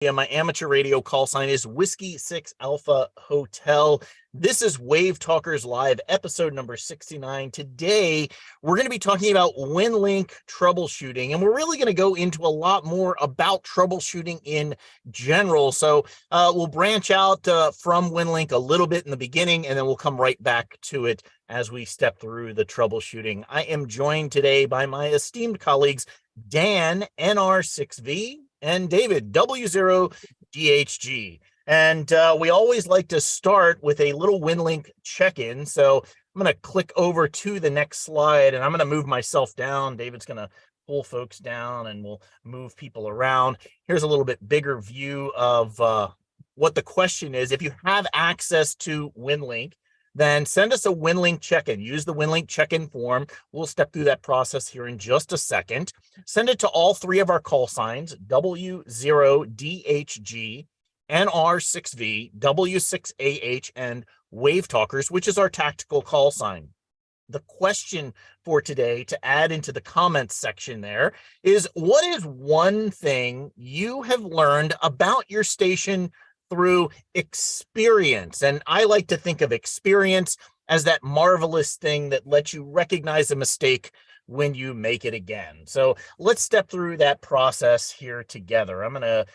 Yeah, my amateur radio call sign is Whiskey 6 Alpha Hotel. This is WaveTalkers Live, episode number 69. Today, we're going to be talking about Winlink troubleshooting, and we're really going to go into a lot more about troubleshooting in general. So we'll branch out from Winlink a little bit in the beginning, and then we'll come right back to it as we step through the troubleshooting. I am joined today by my esteemed colleagues, Dan, NR6V, and David, W0DHG. And we always like to start with a little Winlink check-in. So I'm going to click over to the next slide, and I'm going to move myself down. David's going to pull folks down, and we'll move people around. Here's a little bit bigger view of what the question is. If you have access to Winlink, then send us a Winlink check-in. Use the Winlink check-in form. We'll step through that process here in just a second. Send it to all three of our call signs, W0DHG, NR6V, W6AH, and WaveTalkers, which is our tactical call sign. The question for today to add into the comments section there is, what is one thing you have learned about your station through experience? And I like to think of experience as that marvelous thing that lets you recognize a mistake when you make it again. So let's step through that process here together. I'm going to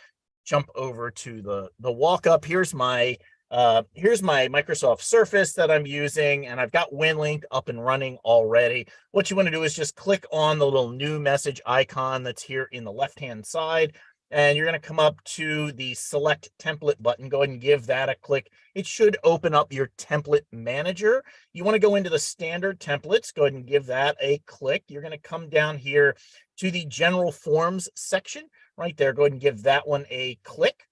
jump over to the walk up. Here's my Microsoft Surface that I'm using, and I've got Winlink up and running already. What you want to do is just click on the little new message icon that's here in the left-hand side, and you're going to come up to the select template button. Go ahead and give that a click. It should open up your template manager. You want to go into the standard templates. Go ahead and give that a click. You're going to come down here to the general forms section right there. Go ahead and give that one a click.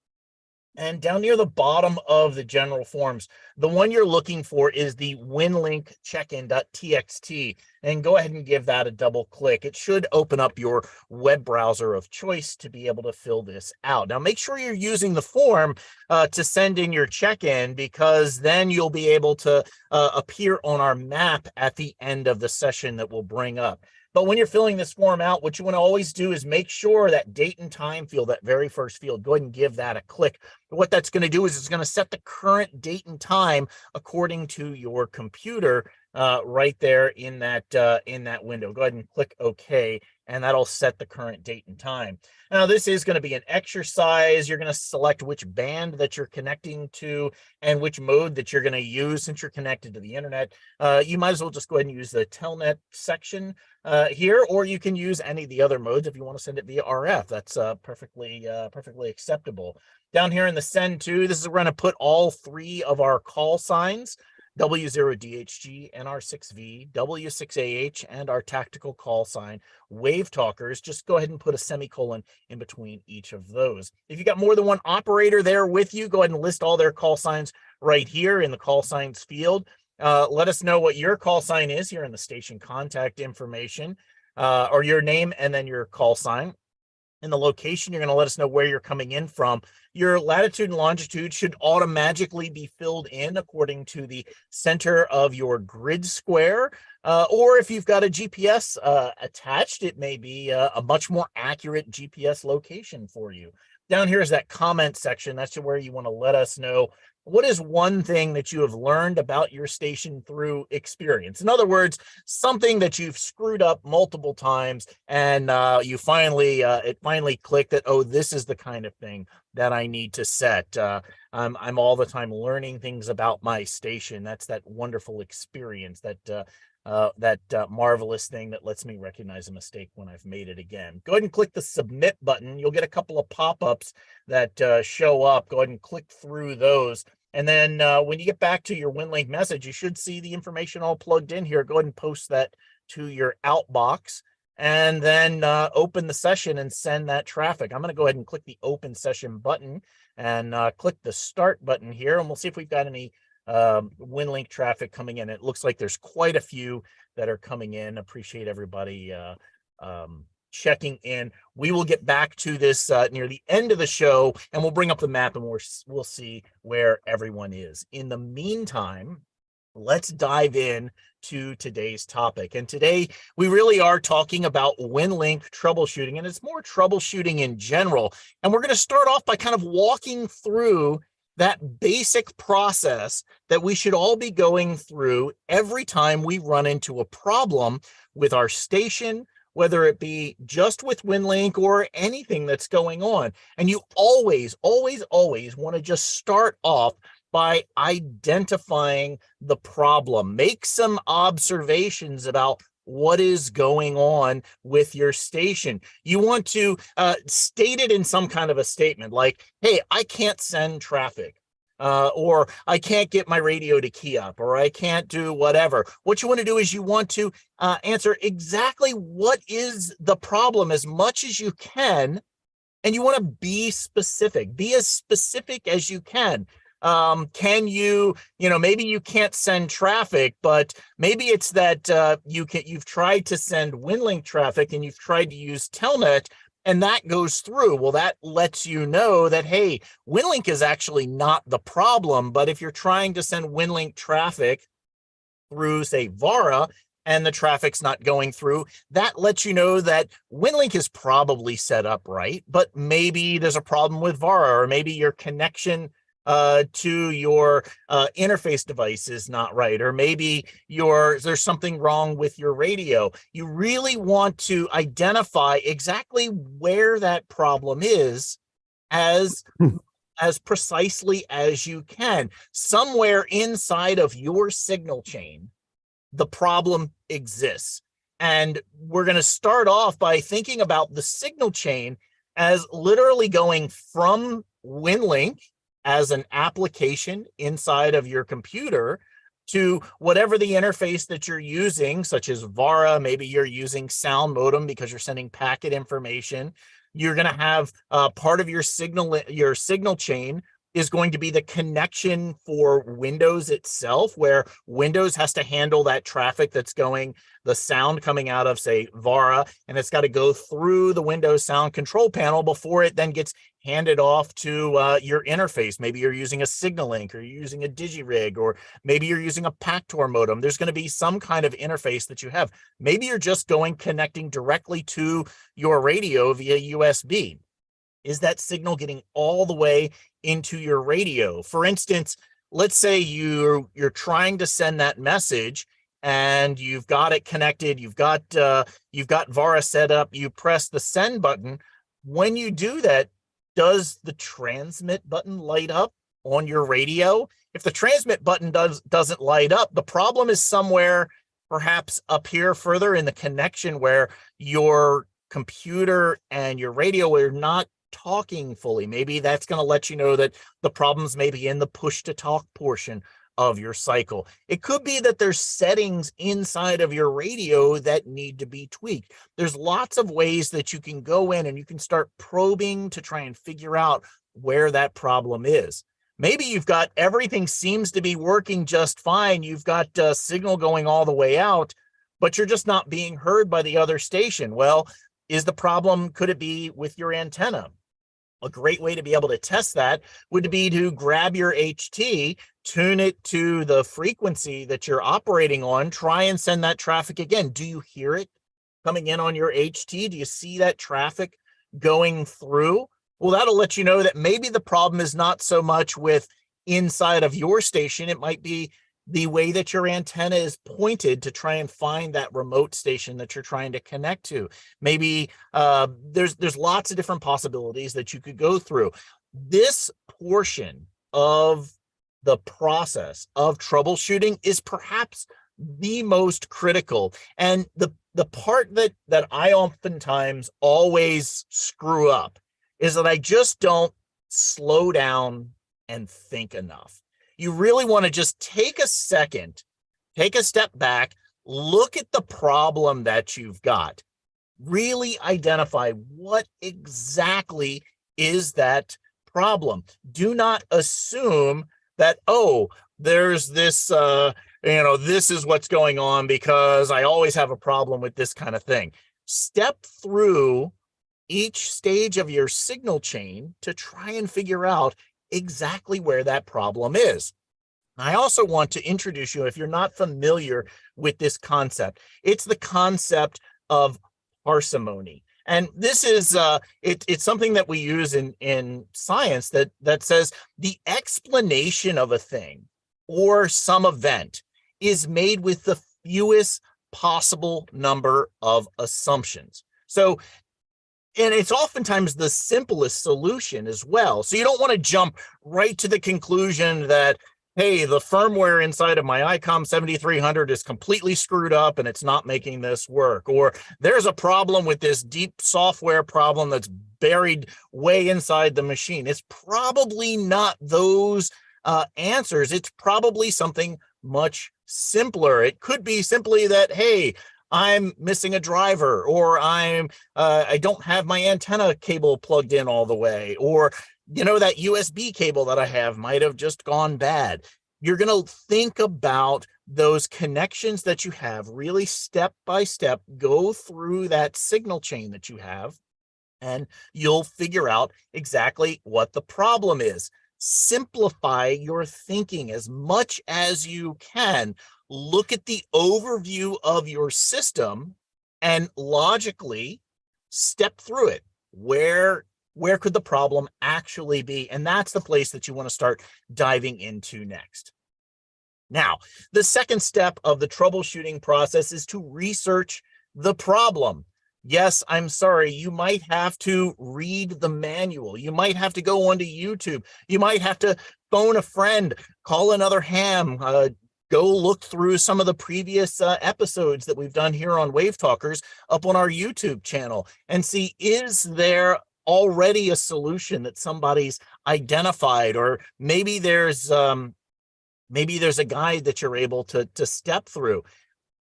And down near the bottom of the general forms, the one you're looking for is the Winlink check-in.txt. And go ahead and give that a double click. It should open up your web browser of choice to be able to fill this out. Now, make sure you're using the form to send in your check-in, because then you'll be able to appear on our map at the end of the session that we'll bring up. But when you're filling this form out, what you want to always do is make sure that date and time field, that very first field, go ahead and give that a click. What that's going to do is it's going to set the current date and time according to your computer right there in that window. Go ahead and click OK, and that'll set the current date and time. Now, this is going to be an exercise. You're going to select which band that you're connecting to and which mode that you're going to use since you're connected to the internet. You might as well just go ahead and use the telnet section here, or you can use any of the other modes if you want to send it via RF. That's perfectly acceptable. Down here in the send to, this is where we're going to put all three of our call signs, W0DHG, NR6V, W6AH, and our tactical call sign, WaveTalkers. Just go ahead and put a semicolon in between each of those. If you got more than one operator there with you, go ahead and list all their call signs right here in the call signs field. Let us know what your call sign is here in the station contact information, or your name and then your call sign. In the location, you're going to let us know where you're coming in from. Your latitude and longitude should automatically be filled in according to the center of your grid square. Or if you've got a GPS attached, it may be a much more accurate GPS location for you. Down here is that comment section. That's where you want to let us know, what is one thing that you have learned about your station through experience? In other words, something that you've screwed up multiple times, and it finally clicked that, oh, this is the kind of thing that I need to set. I'm all the time learning things about my station. That's that wonderful experience, that marvelous thing that lets me recognize a mistake when I've made it again. Go ahead and click the submit button. You'll get a couple of pop-ups that show up. Go ahead and click through those. And then when you get back to your Winlink message, you should see the information all plugged in here. Go ahead and post that to your outbox, and then open the session and send that traffic. I'm going to go ahead and click the open session button and click the start button here, and we'll see if we've got any Winlink traffic coming in. It looks like there's quite a few that are coming in. Appreciate everybody checking in. We will get back to this near the end of the show, and we'll bring up the map, and we'll see where everyone is. In the meantime, let's dive in to today's topic. And today we really are talking about Winlink troubleshooting, and it's more troubleshooting in general. And we're going to start off by kind of walking through that basic process that we should all be going through every time we run into a problem with our station, whether it be just with Winlink or anything that's going on. And you always, always, always want to just start off by identifying the problem. Make some observations about what is going on with your station. You want to state it in some kind of a statement like, hey, I can't send traffic. Or I can't get my radio to key up, or I can't do whatever. What you want to do is you want to answer exactly what is the problem as much as you can, and you want to be specific. Be as specific as you can. Can you, maybe you can't send traffic, but maybe it's that you've tried to send Winlink traffic and you've tried to use Telnet, and that goes through. Well, that lets you know that, hey, Winlink is actually not the problem. But if you're trying to send Winlink traffic through, say, Vara, and the traffic's not going through, that lets you know that Winlink is probably set up right, but maybe there's a problem with Vara, or maybe your connection to your interface device is not right, or maybe there's something wrong with your radio. You really want to identify exactly where that problem is as precisely as you can. Somewhere inside of your signal chain, the problem exists. And we're going to start off by thinking about the signal chain as literally going from Winlink as an application inside of your computer to whatever the interface that you're using, such as Vara. Maybe you're using sound modem because you're sending packet information. You're going to have part of your signal chain is going to be the connection for Windows itself, where Windows has to handle that traffic that's going, the sound coming out of, say, Vara, and it's got to go through the Windows sound control panel before it then gets handed off to your interface. Maybe you're using a SignalLink, or you're using a DigiRig, or maybe you're using a Pactor modem. There's going to be some kind of interface that you have. Maybe you're just connecting directly to your radio via USB. Is that signal getting all the way into your radio? For instance, let's say you're trying to send that message and you've got it connected, you've got Vara set up, you press the send button. When you do that, does the transmit button light up on your radio? If the transmit button doesn't light up, the problem is somewhere perhaps up here further in the connection where your computer and your radio are not talking fully. Maybe that's going to let you know that the problems may be in the push to talk portion of your cycle. It could be that there's settings inside of your radio that need to be tweaked. There's lots of ways that you can go in and you can start probing to try and figure out where that problem is. Maybe you've got everything seems to be working just fine. You've got signal going all the way out, but you're just not being heard by the other station. Well, is the problem, could it be with your antenna? A great way to be able to test that would be to grab your HT, tune it to the frequency that you're operating on, try and send that traffic again. Do you hear it coming in on your HT? Do you see that traffic going through? Well, that'll let you know that maybe the problem is not so much with inside of your station. It might be the way that your antenna is pointed to try and find that remote station that you're trying to connect to. Maybe there's lots of different possibilities that you could go through. This portion of the process of troubleshooting is perhaps the most critical. And the part that I oftentimes always screw up is that I just don't slow down and think enough. You really want to just take a second, take a step back, look at the problem that you've got, really identify what exactly is that problem. Do not assume that, oh, there's this, this is what's going on because I always have a problem with this kind of thing. Step through each stage of your signal chain to try and figure out exactly where that problem is. I also want to introduce you, if you're not familiar with this concept, it's the concept of parsimony. And this is it's something that we use in science that says the explanation of a thing or some event is made with the fewest possible number of assumptions. So, and it's oftentimes the simplest solution as well. So you don't want to jump right to the conclusion that, hey, the firmware inside of my AuxComm 7300 is completely screwed up and it's not making this work. Or there's a problem with this deep software problem that's buried way inside the machine. It's probably not those answers. It's probably something much simpler. It could be simply that, hey, I'm missing a driver, or I don't have my antenna cable plugged in all the way, or that USB cable that I have might have just gone bad. You're going to think about those connections that you have, really step by step, go through that signal chain that you have, and you'll figure out exactly what the problem is. Simplify your thinking as much as you can. Look at the overview of your system and logically step through it. Where could the problem actually be? And that's the place that you want to start diving into next. Now, the second step of the troubleshooting process is to research the problem. Yes, I'm sorry, you might have to read the manual. You might have to go onto YouTube. You might have to phone a friend, call another ham, go look through some of the previous episodes that we've done here on WaveTalkers up on our YouTube channel and see, is there already a solution that somebody's identified, or maybe there's a guide that you're able to step through.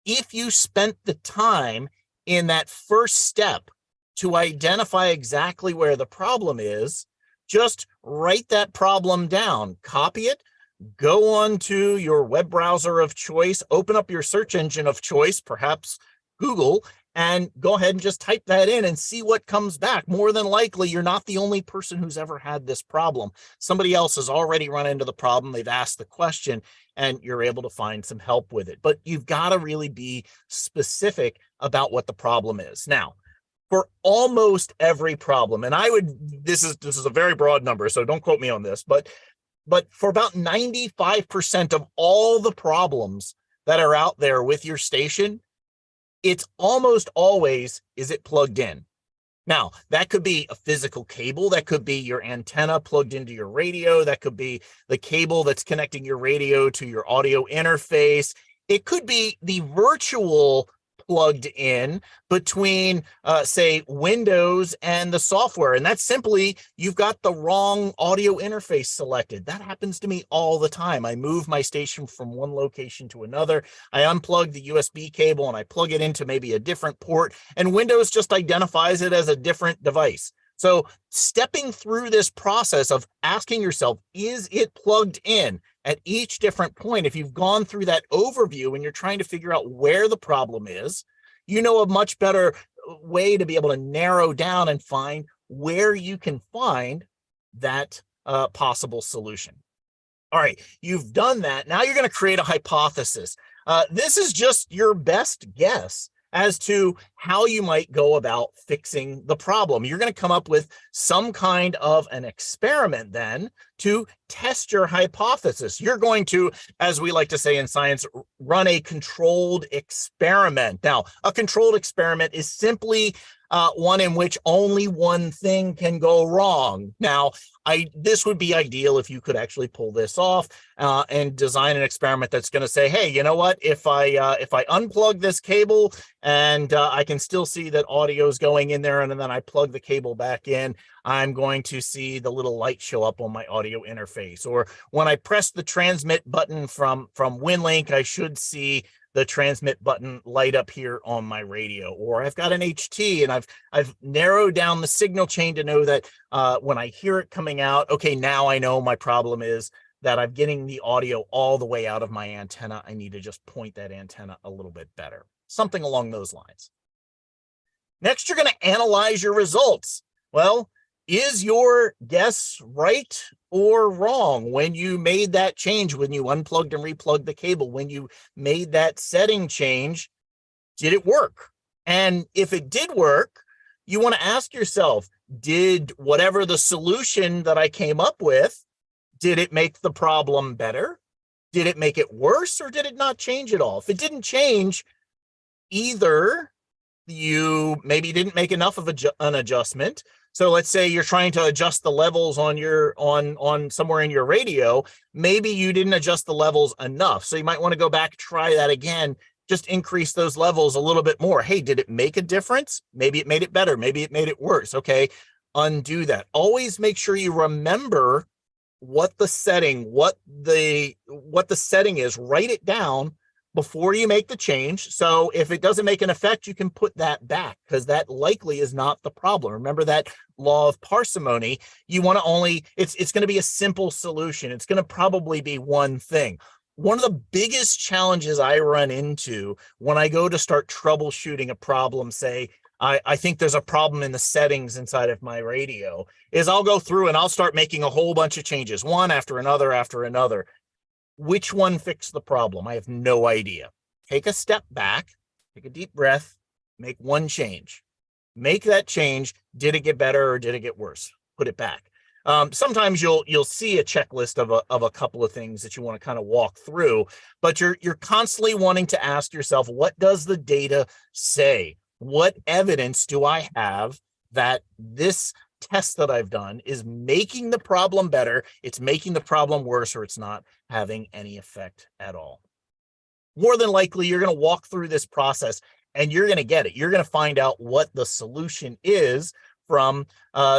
If you spent the time in that first step to identify exactly where the problem is, just write that problem down, copy it, go on to your web browser of choice, open up your search engine of choice, perhaps Google, and go ahead and just type that in and see what comes back. More than likely, you're not the only person who's ever had this problem. Somebody else has already run into the problem. They've asked the question, and you're able to find some help with it. But you've got to really be specific about what the problem is. Now, for almost every problem, and this is a very broad number, so don't quote me on this, but for about 95% of all the problems that are out there with your station, it's almost always, is it plugged in? Now, that could be a physical cable. That could be your antenna plugged into your radio. That could be the cable that's connecting your radio to your audio interface. It could be the virtual plugged in between, say, Windows and the software. And that's simply, you've got the wrong audio interface selected. That happens to me all the time. I move my station from one location to another. I unplug the USB cable and I plug it into maybe a different port, and Windows just identifies it as a different device. So stepping through this process of asking yourself, is it plugged in at each different point? If you've gone through that overview and you're trying to figure out where the problem is, you know a much better way to be able to narrow down and find where you can find that possible solution. All right, you've done that. Now you're going to create a hypothesis. This is just your best guess as to how you might go about fixing the problem. You're going to come up with some kind of an experiment then to test your hypothesis. You're going to, as we like to say in science, run a controlled experiment. Now, a controlled experiment is simply one in which only one thing can go wrong. Now, this would be ideal if you could actually pull this off and design an experiment that's going to say, hey, you know what? If I unplug this cable and I can still see that audio is going in there, and then I plug the cable back in, I'm going to see the little light show up on my audio interface. Or when I press the transmit button from Winlink, I should see the transmit button light up here on my radio. Or I've got an HT and I've narrowed down the signal chain to know that when I hear it coming out, okay, now I know my problem is that I'm getting the audio all the way out of my antenna. I need to just point that antenna a little bit better. Something along those lines. Next, you're going to analyze your results. Well, Is your guess right or wrong? When you made that change, when you unplugged and replugged the cable, when you made that setting change, did it work? And if it did work, you want to ask yourself, did whatever the solution that I came up with, did it make the problem better? Did it make it worse, or did it not change at all? If it didn't change, either you maybe didn't make enough of an adjustment. So let's say you're trying to adjust the levels on your on somewhere in your radio. Maybe you didn't adjust the levels enough. So you might want to go back, try that again, just increase those levels a little bit more. Hey, did it make a difference? Maybe it made it better. Maybe it made it worse. Okay, undo that. Always make sure you remember what the setting, what the setting is. Write it down before you make the change. So if it doesn't make an effect, you can put that back, because that likely is not the problem. Remember that law of parsimony. You want to only, it's going to be a simple solution. It's going to probably be one thing. One of the biggest challenges I run into when I go to start troubleshooting a problem, say, I think there's a problem in the settings inside of my radio, is I'll go through and I'll start making a whole bunch of changes, one after another after another. Which one fixed the problem? I have no idea. Take a step back, take a deep breath, make one change. Make that change. Did it get better or did it get worse? Put it back. Sometimes you'll see a checklist of a couple of things that you want to kind of walk through, but you're constantly wanting to ask yourself, what does the data say? What evidence do I have that this test that I've done is making the problem better, it's making the problem worse, or it's not having any effect at all? More than likely, you're going to walk through this process and you're going to get it. You're going to find out what the solution is from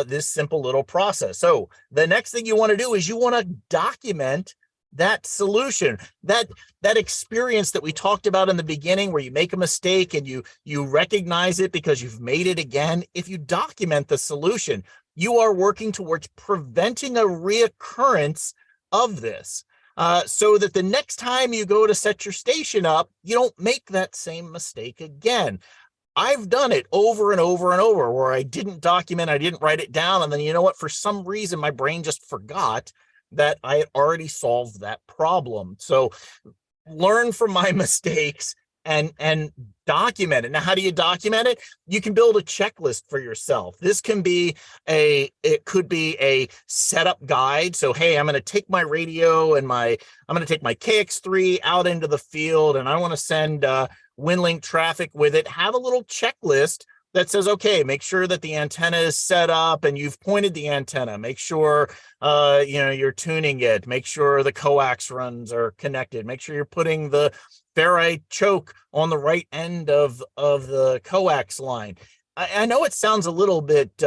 this simple little process. So the next thing you want to do is you want to document that solution, that experience that we talked about in the beginning, where you make a mistake and you recognize it because you've made it again. If you document the solution, you are working towards preventing a reoccurrence of this, so that the next time you go to set your station up, you don't make that same mistake again. I've done it over and over and over where I didn't document, I didn't write it down, and then you know what, for some reason my brain just forgot that I had already solved that problem. So learn from my mistakes and document it. Now, how do you document it? You can build a checklist for yourself. This can be it could be a setup guide. So, hey, I'm going to take my radio and I'm going to take my KX3 out into the field, and I want to send Winlink traffic with it. Have a little checklist that says, okay, make sure that the antenna is set up and you've pointed the antenna. Make sure you're tuning it. Make sure the coax runs are connected. Make sure you're putting the ferrite choke on the right end of the coax line. I know it sounds a little bit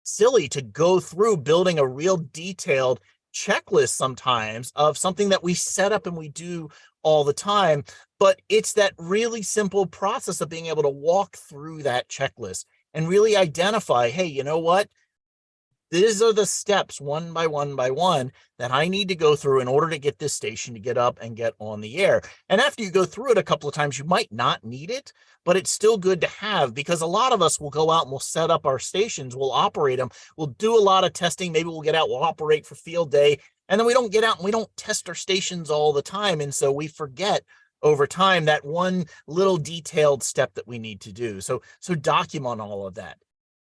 silly to go through building a real detailed checklist sometimes of something that we set up and we do all the time, but it's that really simple process of being able to walk through that checklist and really identify, hey, you know what? These are the steps one by one by one that I need to go through in order to get this station to get up and get on the air. And after you go through it a couple of times, you might not need it, but it's still good to have, because a lot of us will go out and we'll set up our stations, we'll operate them, we'll do a lot of testing, maybe we'll get out, we'll operate for field day, and then we don't get out and we don't test our stations all the time. And so we forget over time that one little detailed step that we need to do. So document all of that.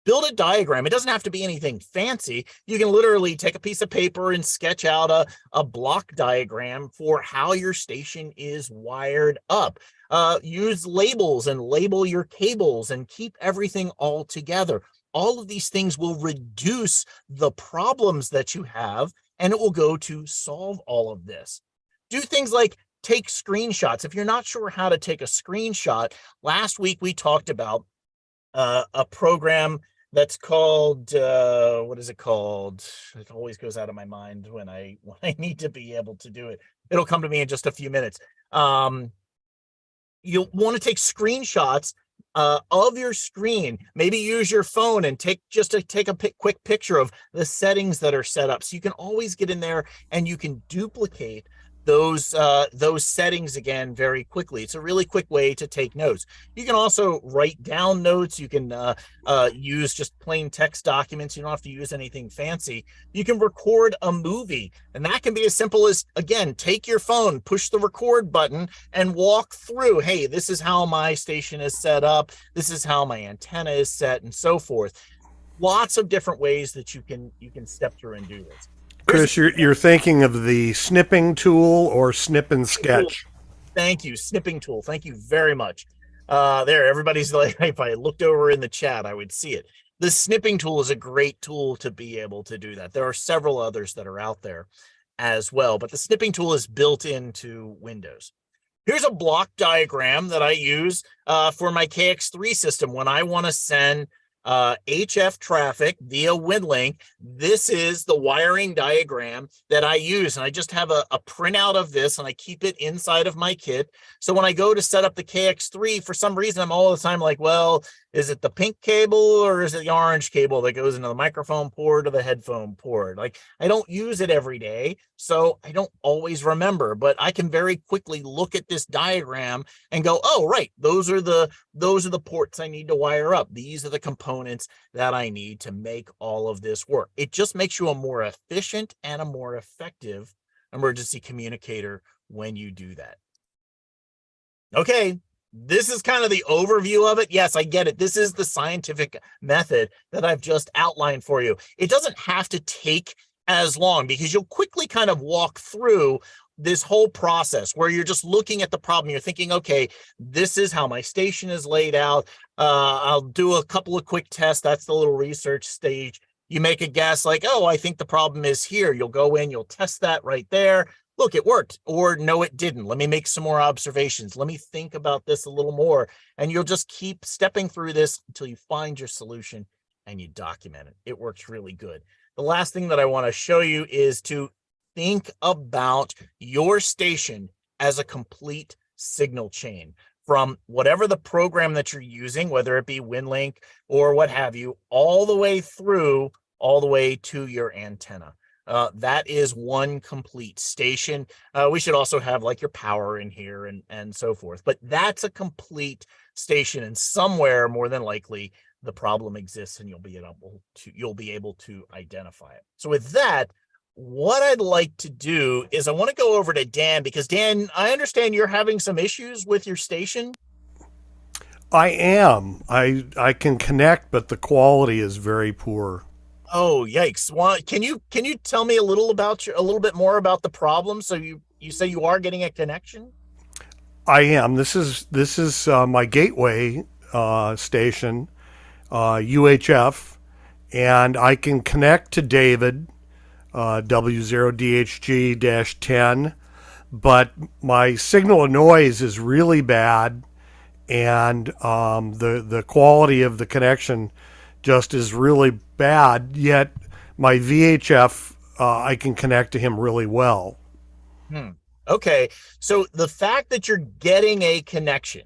Build a diagram. It doesn't have to be anything fancy. You can literally take a piece of paper and sketch out a block diagram for how your station is wired up. Use labels and label your cables and keep everything all together. All of these things will reduce the problems that you have, and it will go to solve all of this. Do things like take screenshots. If you're not sure how to take a screenshot, last week we talked about a program that's called, what is it called? It always goes out of my mind when I need to be able to do it. It'll come to me in just a few minutes. You'll want to take screenshots of your screen. Maybe use your phone and take a quick picture of the settings that are set up. So you can always get in there and you can duplicate those settings again very quickly. It's a really quick way to take notes. You can also write down notes. You can use just plain text documents. You don't have to use anything fancy. You can record a movie, and that can be as simple as, again, take your phone, push the record button, and walk through, hey, this is how my station is set up, this is how my antenna is set, and so forth. Lots of different ways that you can step through and do this. Chris, you're thinking of the snipping tool or snip and sketch. Thank you. Snipping tool. Thank you very much. There, everybody's like, if I looked over in the chat, I would see it. The snipping tool is a great tool to be able to do that. There are several others that are out there as well, but the snipping tool is built into Windows. Here's a block diagram that I use for my KX3 system when I want to send HF traffic via Winlink. This is the wiring diagram that I use, and I just have a printout of this, and I keep it inside of my kit. So when I go to set up the KX3, for some reason, I'm all the time like, well, is it the pink cable or is it the orange cable that goes into the microphone port or the headphone port? Like, I don't use it every day, so I don't always remember, but I can very quickly look at this diagram and go, oh, right, those are the ports I need to wire up. These are the components that I need to make all of this work. It just makes you a more efficient and a more effective emergency communicator when you do that. Okay, this is kind of the overview of it. Yes, I get it. This is the scientific method that I've just outlined for you. It doesn't have to take as long because you'll quickly kind of walk through this whole process where you're just looking at the problem. You're thinking, okay, this is how my station is laid out. I'll do a couple of quick tests. That's the little research stage. You make a guess like, oh, I think the problem is here. You'll go in, you'll test that right there. Look, it worked, or no, it didn't. Let me make some more observations. Let me think about this a little more. And you'll just keep stepping through this until you find your solution and you document it. It works really good. The last thing that I want to show you is to think about your station as a complete signal chain from whatever the program that you're using, whether it be Winlink or what have you, all the way through, all the way to your antenna. That is one complete station. We should also have like your power in here and so forth, but that's a complete station, and somewhere more than likely the problem exists and you'll be able to identify it. So with that, what I'd like to do is I want to go over to Dan, because Dan, I understand you're having some issues with your station. I am. I can connect, but the quality is very poor. Oh, yikes. Well, can you tell me a little bit more about the problem? So you say you are getting a connection? I am. This is my gateway station, UHF, and I can connect to David, W0DHG-10, but my signal to noise is really bad, and the quality of the connection just is really bad, yet my VHF, I can connect to him really well. Okay, so the fact that you're getting a connection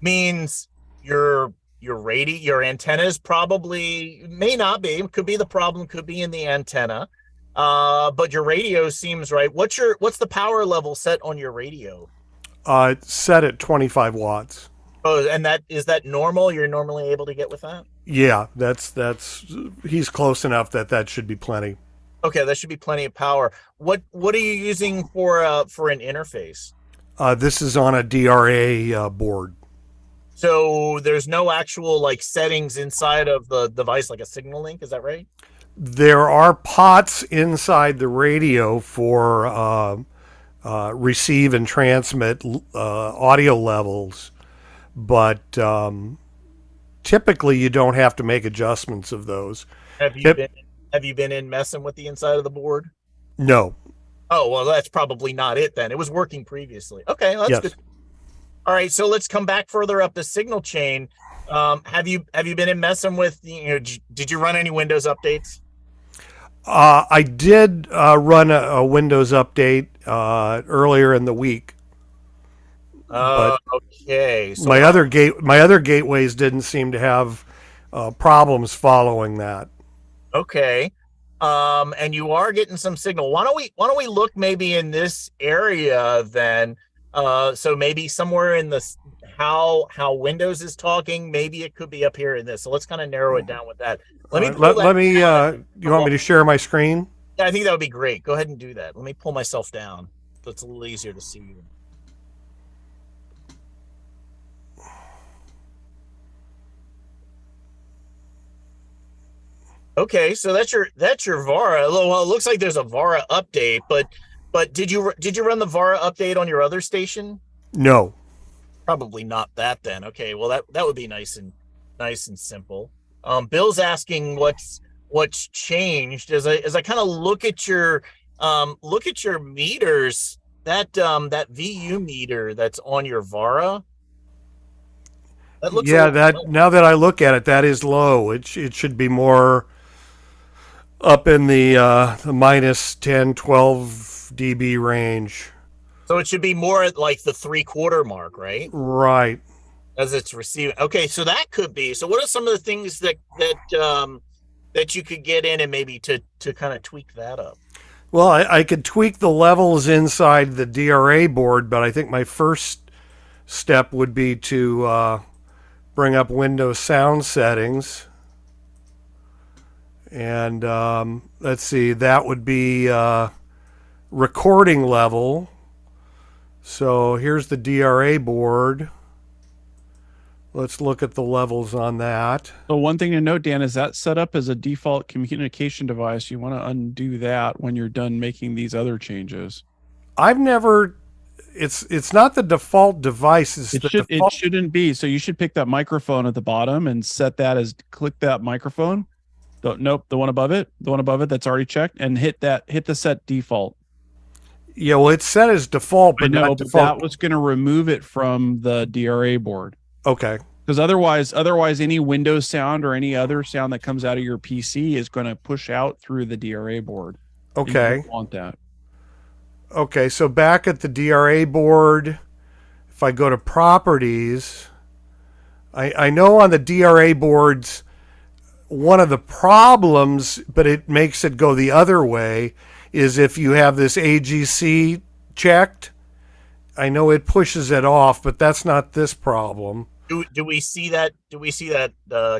means your antenna is probably, may not be, could be the problem, could be in the antenna, but your radio seems right. What's the power level set on your radio? It's set at 25 watts. Oh, and is that normal? You're normally able to get with that? Yeah, he's close enough that should be plenty. Okay, that should be plenty of power. What are you using for an interface? This is on a DRA board. So there's no actual like settings inside of the device, like a signal link, is that right? There are pots inside the radio for receive and transmit audio levels, but typically you don't have to make adjustments of those. Have you been in messing with the inside of the board? No. Oh, well, that's probably not it then. It was working previously. Okay, well, that's good. All right, so let's come back further up the signal chain. Have you been in messing with, did you run any Windows updates? I did run a Windows update earlier in the week. Okay. So my other gateways didn't seem to have problems following that. Okay. and you are getting some signal. Why don't we look maybe in this area then? So maybe somewhere in the how Windows is talking, maybe it could be up here in this. So let's kind of narrow it down with that. Let me pull that let me. down. You want me to share my screen? Yeah, I think that would be great. Go ahead and do that. Let me pull myself down so it's a little easier to see you. Okay, so that's your Vara. Well, it looks like there's a Vara update, but did you run the Vara update on your other station? No. Probably not that then. Okay, well that would be nice and simple. Bill's asking what's changed as I kind of look at your meters, that VU meter that's on your Vara. That looks now that I look at it, that is low. It should be more up in the minus 10, 12 dB range. So it should be more at like the 3/4 mark, right? Right. As it's receiving. Okay, so that could be. So what are some of the things that you could get in and maybe to kind of tweak that up? Well, I could tweak the levels inside the DRA board, but I think my first step would be to bring up Windows sound settings. And let's see, that would be recording level. So here's the DRA board. Let's look at the levels on that. So one thing to note, Dan, is that set up as a default communication device. You want to undo that when you're done making these other changes. I've never. It's not the default device. It shouldn't be. So you should pick that microphone at the bottom and set that as click that microphone. Nope, the one above it. The one above it that's already checked, and hit the set default. Yeah, well, it's set as default, but not default. That was going to remove it from the DRA board. Okay. Because otherwise, any Windows sound or any other sound that comes out of your PC is going to push out through the DRA board. Okay. You don't want that. Okay, so back at the DRA board, if I go to properties, I know on the DRA boards, one of the problems, but it makes it go the other way, is if you have this AGC checked. I know it pushes it off, but that's not this problem. Do we see that? Do we see that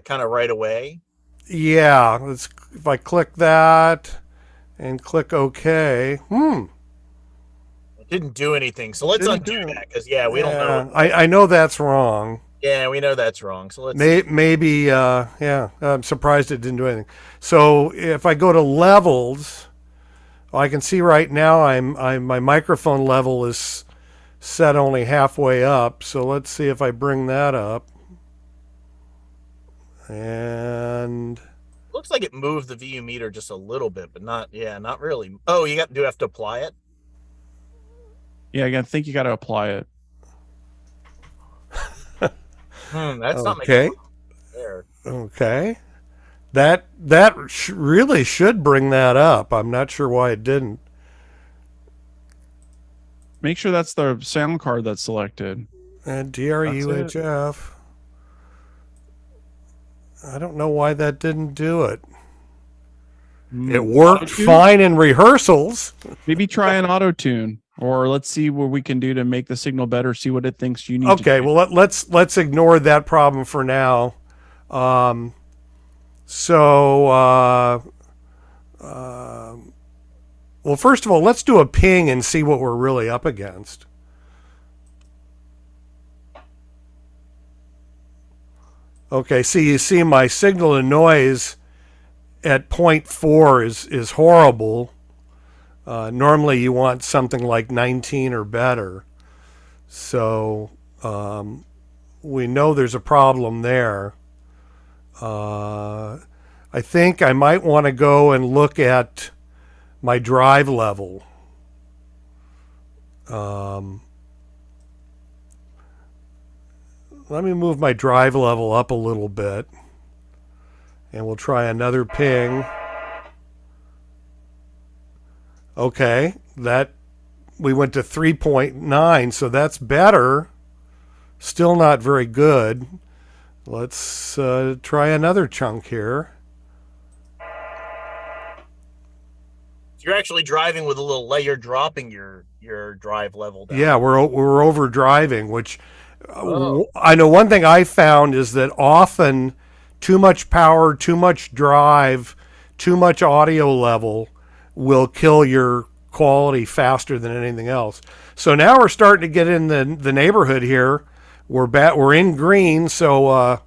kind of right away? Yeah. If I click that and click OK. It didn't do anything. So let's undo that because we don't know. I know that's wrong. Yeah, we know that's wrong. So let's maybe I'm surprised it didn't do anything. So if I go to levels, I can see right now my microphone level is set only halfway up. So let's see if I bring that up. And looks like it moved the VU meter just a little bit, but not really. Oh, do you have to apply it? Yeah, I think you got to apply it. That's not making there. Okay. That really should bring that up. I'm not sure why it didn't. Make sure that's the sound card that's selected. And DRUHF. I don't know why that didn't do it. It worked fine in rehearsals. Maybe try an auto tune, or let's see what we can do to make the signal better. See what it thinks you need. Okay, well let's ignore that problem for now. Well, first of all, let's do a ping and see what we're really up against. Okay, so you see my signal to noise at 0.4 is horrible. Normally you want something like 19 or better. So we know there's a problem there. I think I might want to go and look at my drive level. Let me move my drive level up a little bit, and we'll try another ping. Okay, we went to 3.9, so that's better. Still not very good. Let's try another chunk here. You're actually driving with a little layer, dropping your drive level down. Yeah, we're over driving, which Oh. I know one thing I found is that often too much power, too much drive, too much audio level will kill your quality faster than anything else. So now we're starting to get in the neighborhood here. We're in green, so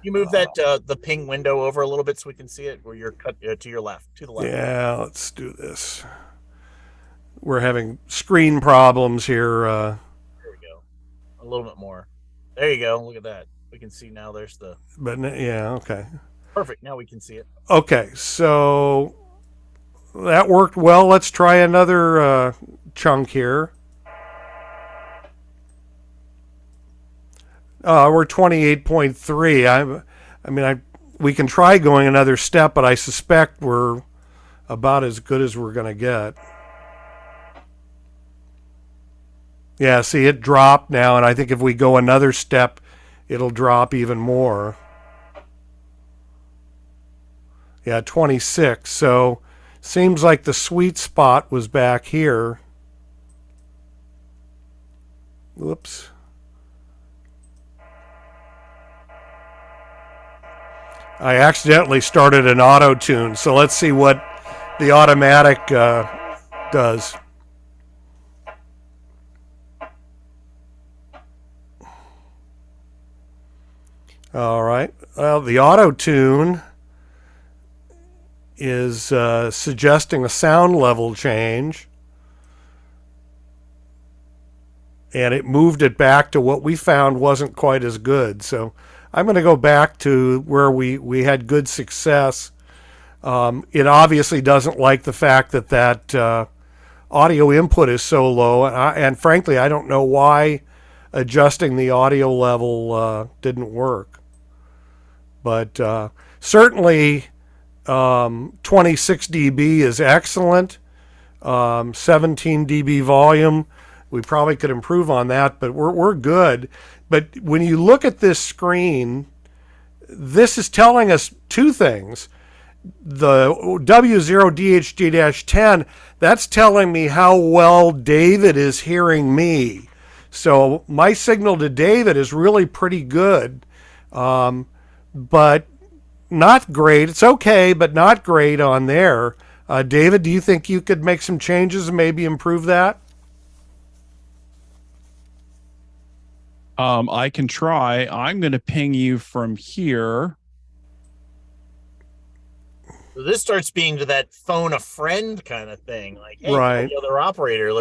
You move that the ping window over a little bit so we can see it, where you're cut to your left, to the left. yeah, let's do this. We're having screen problems here. There we go. A little bit more. There you go. Look at that. We can see now. There's the But yeah, okay. perfect. Now we can see it. Okay, so that worked well. Let's try another chunk here. We're 28.3. We can try going another step, but I suspect we're about as good as we're going to get. Yeah, see, it dropped now, and I think if we go another step, it'll drop even more. Yeah, 26. So seems like the sweet spot was back here. Whoops. I accidentally started an auto tune, so let's see what the automatic does. All right. Well, the auto tune is suggesting a sound level change, and it moved it back to what we found wasn't quite as good. So I'm going to go back to where we had good success. It obviously doesn't like the fact that audio input is so low, and frankly, I don't know why adjusting the audio level didn't work. But certainly 26 dB is excellent. 17 dB volume, we probably could improve on that, but we're good. But when you look at this screen, this is telling us two things. The W0DHD-10, that's telling me how well David is hearing me. So my signal to David is really pretty good, but not great. It's okay, but not great on there. David, do you think you could make some changes and maybe improve that? I can try. I'm going to ping you from here. So this starts being to that phone a friend kind of thing. Like, hey, Right. the other operator.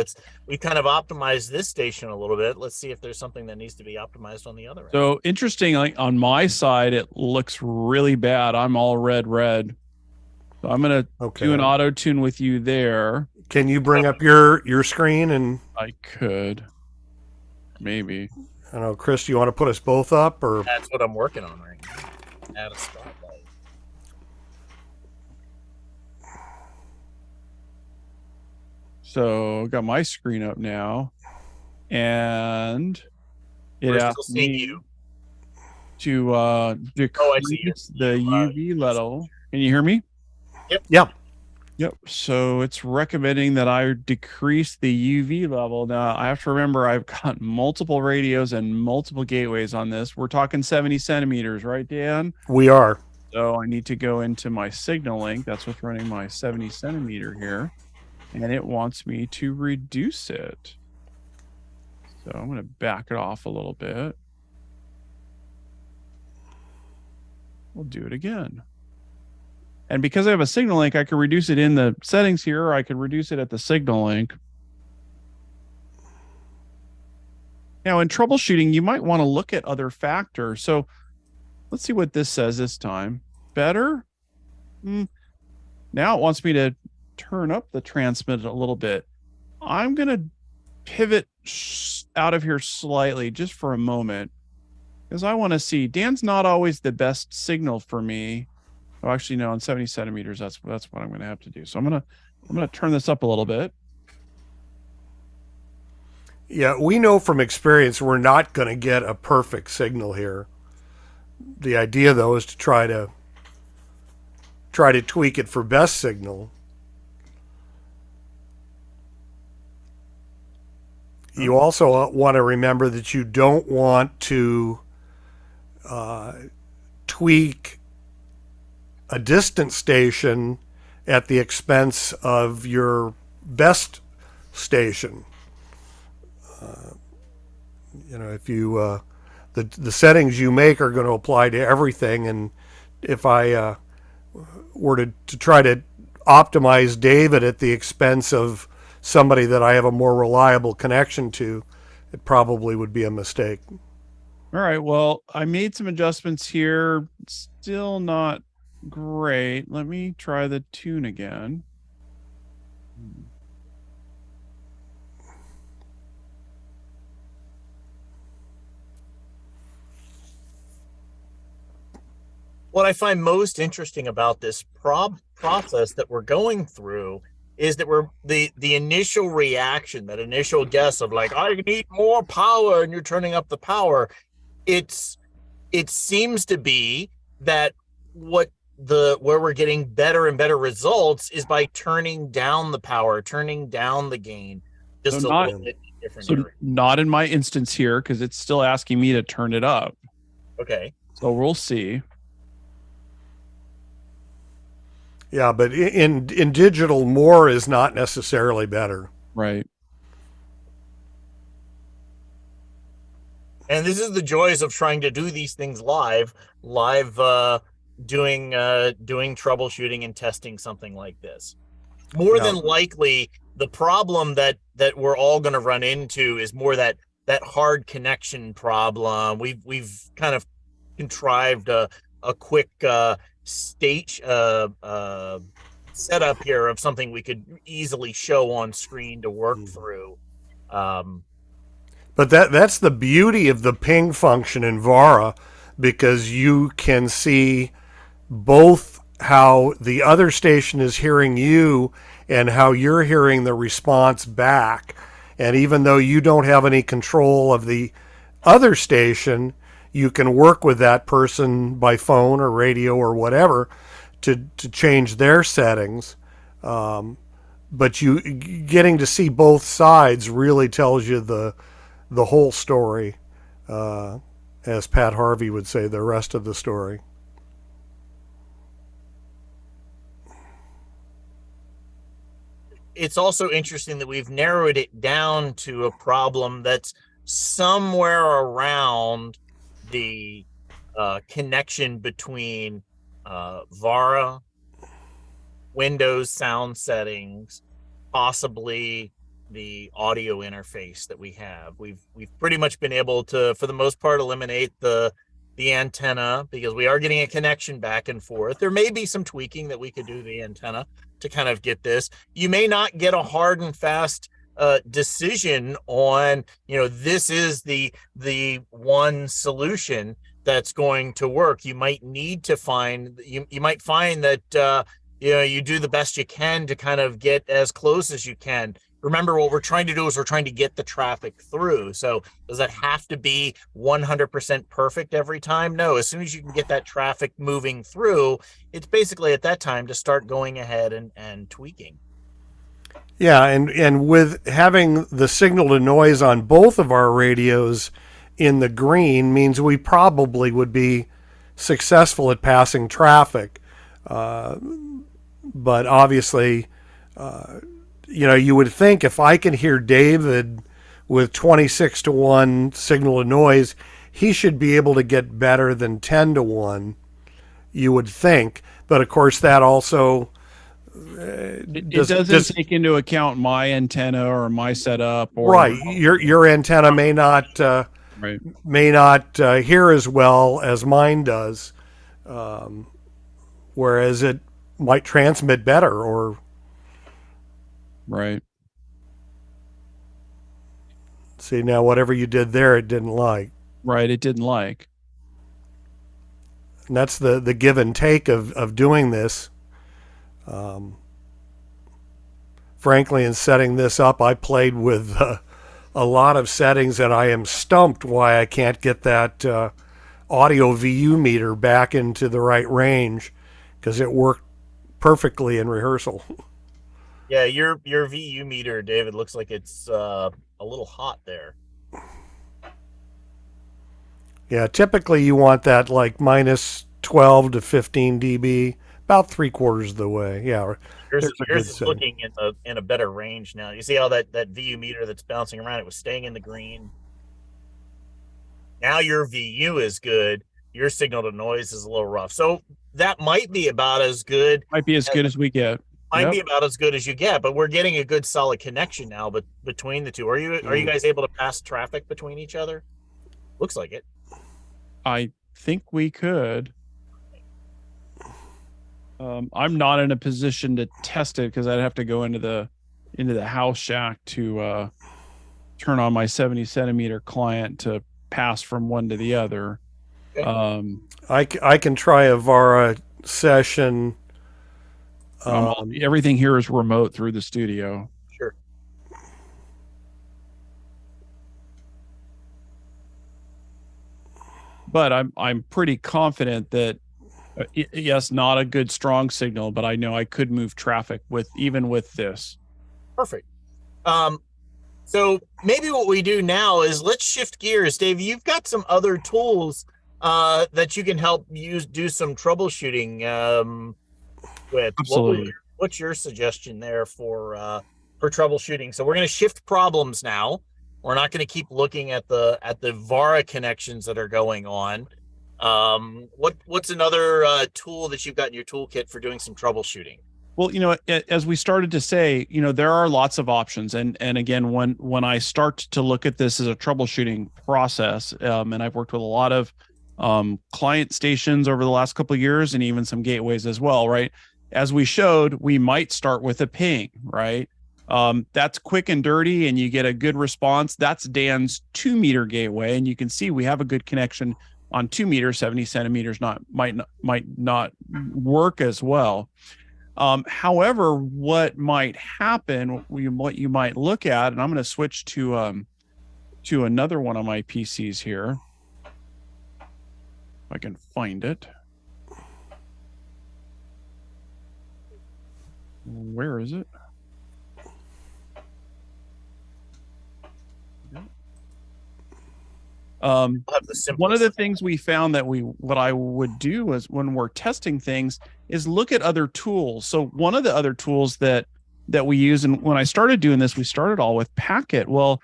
We kind of optimized this station a little bit. Let's see if there's something that needs to be optimized on the other end. So interesting. Like on my side, it looks really bad. I'm all red. So I'm going to do an auto tune with you there. Can you bring up your screen? And I could. Maybe. I don't know, Chris, do you want to put us both up, or? That's what I'm working on right now. Add a spotlight. So got my screen up now, and it asked me to decrease the UV level. Can you hear me? Yep. Yep. So it's recommending that I decrease the UV level. Now I have to remember I've got multiple radios and multiple gateways on this. We're talking 70 centimeters, right, Dan? We are. So I need to go into my signal link. That's what's running my 70 centimeter here. And it wants me to reduce it. So I'm going to back it off a little bit. We'll do it again. And because I have a signal link, I can reduce it in the settings here, or I can reduce it at the signal link. Now, in troubleshooting, you might want to look at other factors. So let's see what this says this time. Better? Now it wants me to turn up the transmit a little bit. I'm going to pivot out of here slightly just for a moment, because I want to see. Dan's not always the best signal for me. Oh, actually, no, on 70 centimeters, that's what I'm going to have to do. So I'm going to turn this up a little bit. Yeah, we know from experience we're not going to get a perfect signal here. The idea, though, is to try to tweak it for best signal. You also want to remember that you don't want to tweak a distant station at the expense of your best station. If you the settings you make are going to apply to everything, and if I were to try to optimize David at the expense of somebody that I have a more reliable connection to, it probably would be a mistake. All right. Well, I made some adjustments here. Still not great. Let me try the tune again. What I find most interesting about this process that we're going through is that we're the initial reaction, that initial guess of like, I need more power, and you're turning up the power. It seems to be that where we're getting better and better results is by turning down the power, turning down the gain, just a little bit different. So not in my instance here, because it's still asking me to turn it up. Okay. So we'll see. Yeah, but in digital, more is not necessarily better. Right. And this is the joys of trying to do these things live doing troubleshooting and testing something like this. More than likely, the problem that we're all going to run into is more that hard connection problem. We've kind of contrived a quick stage setup here of something we could easily show on screen to work through. But that's the beauty of the ping function in Vara, because you can see both how the other station is hearing you and how you're hearing the response back. And even though you don't have any control of the other station, you can work with that person by phone or radio or whatever to change their settings. But you getting to see both sides really tells you the whole story, as Pat Harvey would say, the rest of the story. It's also interesting that we've narrowed it down to a problem that's somewhere around the connection between Vara, Windows sound settings, possibly the audio interface that we have. We've pretty much been able to, for the most part, eliminate the antenna, because we are getting a connection back and forth. There may be some tweaking that we could do to the antenna to kind of get this. You may not get a hard and fast decision on, this is the one solution that's going to work. You might need to find, you might find that you do the best you can to kind of get as close as you can. Remember, what we're trying to do is we're trying to get the traffic through. So does that have to be 100% perfect every time? No. As soon as you can get that traffic moving through, it's basically at that time to start going ahead and tweaking. Yeah, and with having the signal to noise on both of our radios in the green means we probably would be successful at passing traffic. But obviously, you would think if I can hear David with 26-1 signal to noise, he should be able to get better than 10-1, you would think. But of course, that also it doesn't take into account my antenna or my setup. Or, right, your antenna may not hear as well as mine does, whereas it might transmit better. Or right. See, now whatever you did there, it didn't like. Right, it didn't like. And that's the give and take of doing this. Frankly, in setting this up, I played with a lot of settings, and I am stumped why I can't get that audio VU meter back into the right range, because it worked perfectly in rehearsal. Yeah, your VU meter, David, looks like it's a little hot there. Yeah, typically you want that like minus 12 to 15 dB, about 3/4 of the way. Yeah, there's a good Yours is setting. looking in a better range now. You see how that VU meter that's bouncing around, it was staying in the green. Now your VU is good. Your signal to noise is a little rough. So that might be about as good. Might be as good as we get. Might Yep. be about as good as you get, but we're getting a good solid connection now. But between the two, are you guys able to pass traffic between each other? Looks like it. I think we could. I'm not in a position to test it because I'd have to go into the house shack to turn on my 70 centimeter client to pass from one to the other. Okay. I can try a Vara session. Everything here is remote through the studio. Sure. But I'm pretty confident that yes, not a good strong signal, but I know I could move traffic even with this. Perfect. So maybe what we do now is let's shift gears. Dave, you've got some other tools that you can help do some troubleshooting with. Absolutely. What's your suggestion there for troubleshooting? So we're going to shift problems now. We're not going to keep looking at the Vara connections that are going on. What's another tool that you've got in your toolkit for doing some troubleshooting? Well, as we started to say, there are lots of options. And again, when I start to look at this as a troubleshooting process, and I've worked with a lot of client stations over the last couple of years and even some gateways as well, right? As we showed, we might start with a ping, right? That's quick and dirty and you get a good response. That's Dan's 2 meter gateway. And you can see we have a good connection on 2 meters. 70 centimeters might not work as well. However, what might happen, what you might look at, and I'm going to switch to another one of my PCs here. If I can find it. Where is it? One of the things we found what I would do is when we're testing things is look at other tools. So one of the other tools that we use, and when I started doing this, we started all with Packet. Well,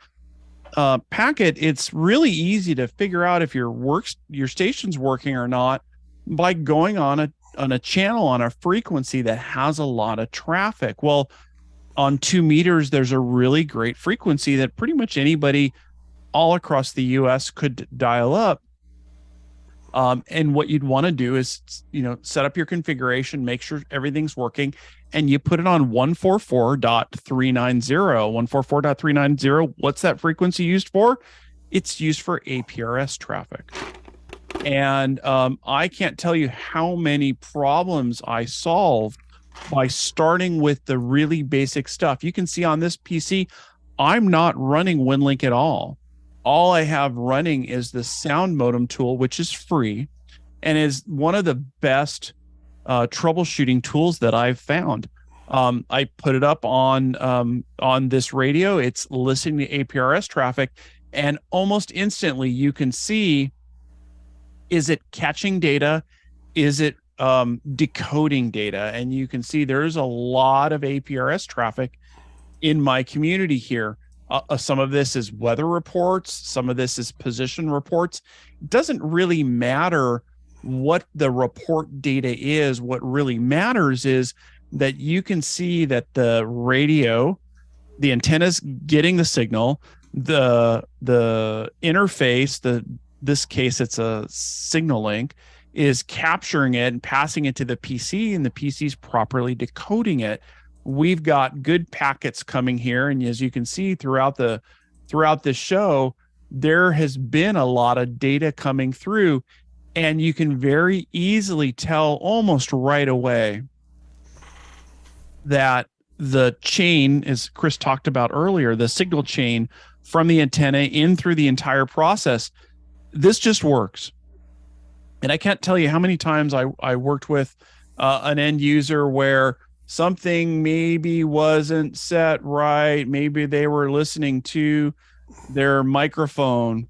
Packet, it's really easy to figure out if your station's working or not by going on a channel on a frequency that has a lot of traffic. Well, on 2 meters, there's a really great frequency that pretty much anybody all across the US could dial up. And what you'd want to do is, set up your configuration, make sure everything's working, and you put it on 144.390. 144.390, what's that frequency used for? It's used for APRS traffic. And I can't tell you how many problems I solved by starting with the really basic stuff. You can see on this PC, I'm not running Winlink at all. All I have running is the sound modem tool, which is free and is one of the best troubleshooting tools that I've found. I put it up on this radio. It's listening to APRS traffic, and almost instantly you can see, is it catching data? Is it decoding data? And you can see there's a lot of APRS traffic in my community here. Some of this is weather reports. Some of this is position reports. It doesn't really matter what the report data is. What really matters is that you can see that the radio, the antenna's getting the signal, the interface, this case it's a signal link, is capturing it and passing it to the PC, and the PC's properly decoding it. We've got good packets coming here, and as you can see throughout this show, there has been a lot of data coming through, and you can very easily tell almost right away that the chain, as Chris talked about earlier, the signal chain from the antenna in through the entire process, this just works. And I can't tell you how many times I worked with an end user where something maybe wasn't set right. Maybe they were listening to their microphone,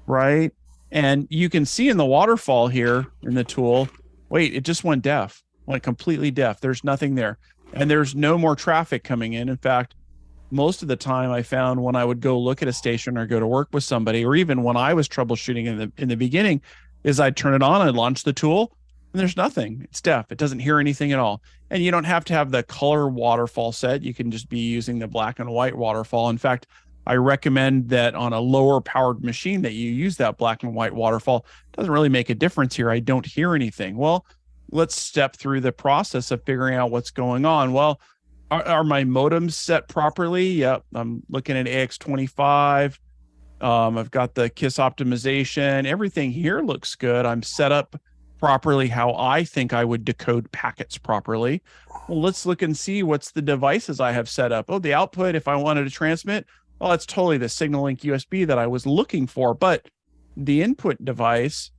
right? And you can see in the waterfall here in the tool, wait, it just went deaf, went completely deaf. There's nothing there. And there's no more traffic coming in. In fact, most of the time I found when I would go look at a station or go to work with somebody, or even when I was troubleshooting in the beginning, is I'd turn it on and launch the tool and there's nothing. It's deaf. It doesn't hear anything at all. And you don't have to have the color waterfall set. You can just be using the black and white waterfall. In fact, I recommend that on a lower powered machine that you use that black and white waterfall. It doesn't really make a difference here. I don't hear anything. Well, let's step through the process of figuring out what's going on. Well, are my modems set properly? Yep. I'm looking at AX25. I've got the KISS optimization. Everything here looks good. I'm set up properly how I think I would decode packets properly. Well, let's look and see what's the devices I have set up. Oh, the output, if I wanted to transmit, well, that's totally the signal link USB that I was looking for, but the input device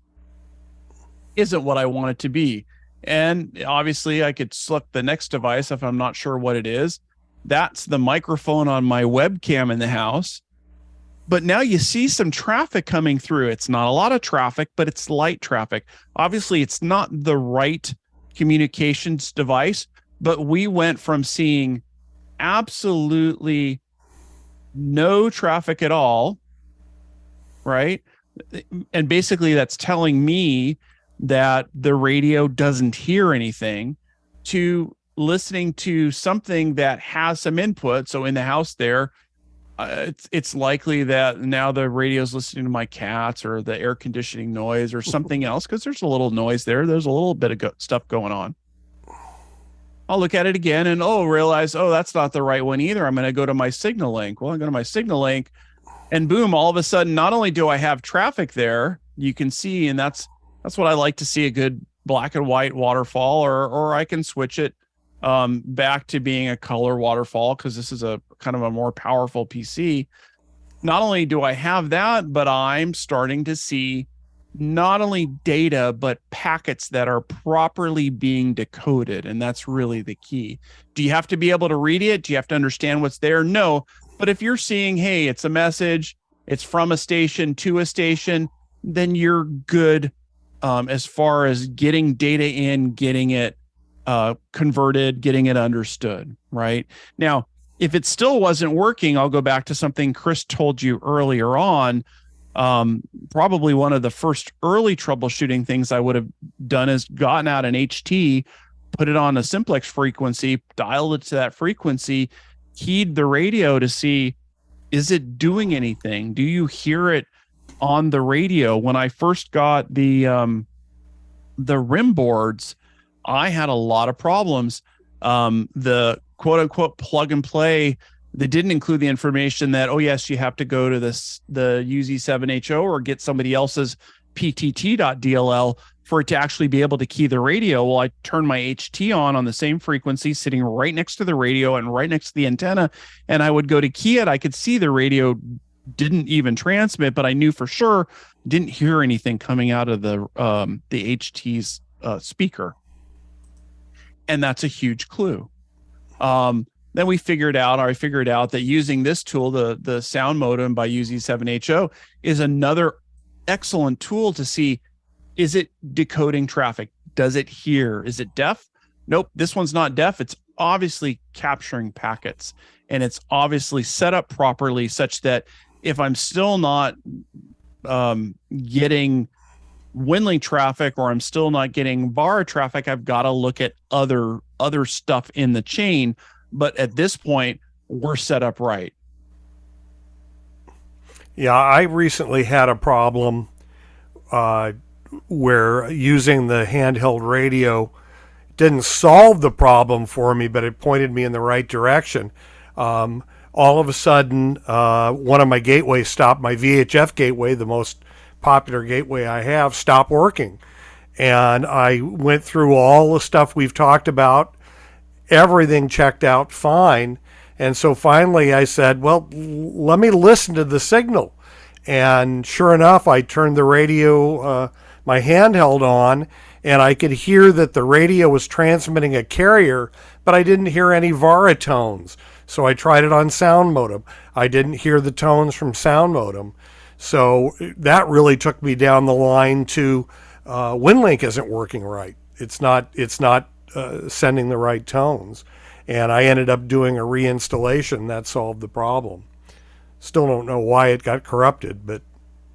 isn't what I want it to be. And obviously I could select the next device if I'm not sure what it is. That's the microphone on my webcam in the house. But now you see some traffic coming through. It's not a lot of traffic, but it's light traffic. Obviously, it's not the right communications device, but we went from seeing absolutely no traffic at all, right? And basically that's telling me that the radio doesn't hear anything, to listening to something that has some input. So in the house there, it's likely that now the radio's listening to my cats or the air conditioning noise or something else, because there's a little noise there. There's a little bit of stuff going on. I'll look at it again and realize, that's not the right one either. I'm going to go to my signal link. Well, I go to my signal link and boom, all of a sudden, not only do I have traffic there, you can see, and that's what I like to see, a good black and white waterfall, or I can switch it back to being a color waterfall, because this is a kind of a more powerful PC. Not only do I have that, but I'm starting to see not only data, but packets that are properly being decoded. And that's really the key. Do you have to be able to read it? Do you have to understand what's there? No. But if you're seeing, hey, it's a message, it's from a station to a station, then you're good as far as getting data in, getting it converted, getting it understood, right? Now, if it still wasn't working, I'll go back to something Chris told you earlier on. Probably one of the first early troubleshooting things I would have done is gotten out an HT, put it on a simplex frequency, dialed it to that frequency, keyed the radio to see, is it doing anything? Do you hear it on the radio? When I first got the RIM boards, I had a lot of problems. The quote unquote plug and play, they didn't include the information that, yes, you have to go to the UZ7HO or get somebody else's PTT.DLL for it to actually be able to key the radio. Well, I turned my HT on the same frequency, sitting right next to the radio and right next to the antenna, and I would go to key it. I could see the radio didn't even transmit, but I knew for sure didn't hear anything coming out of the HT's speaker. And that's a huge clue. Then I figured out that using this tool, the sound modem by UZ7HO, is another excellent tool to see, is it decoding traffic? Does it hear? Is it deaf? Nope, this one's not deaf. It's obviously capturing packets, and it's obviously set up properly such that if I'm still not getting Winlink traffic, or I'm still not getting Vara traffic, I've got to look at other stuff in the chain. But at this point, we're set up right. Yeah, I recently had a problem where using the handheld radio didn't solve the problem for me, but it pointed me in the right direction. All of a sudden, one of my gateways stopped. My VHF gateway, the most popular gateway I have, stopped working. And I went through all the stuff we've talked about. Everything checked out fine. And so finally I said, well, let me listen to the signal. And sure enough, I turned the radio, my handheld on, and I could hear that the radio was transmitting a carrier, but I didn't hear any Vara tones. So I tried it on sound modem. I didn't hear the tones from sound modem. So that really took me down the line to Winlink isn't working right. It's not sending the right tones. And I ended up doing a reinstallation that solved the problem. Still don't know why it got corrupted, but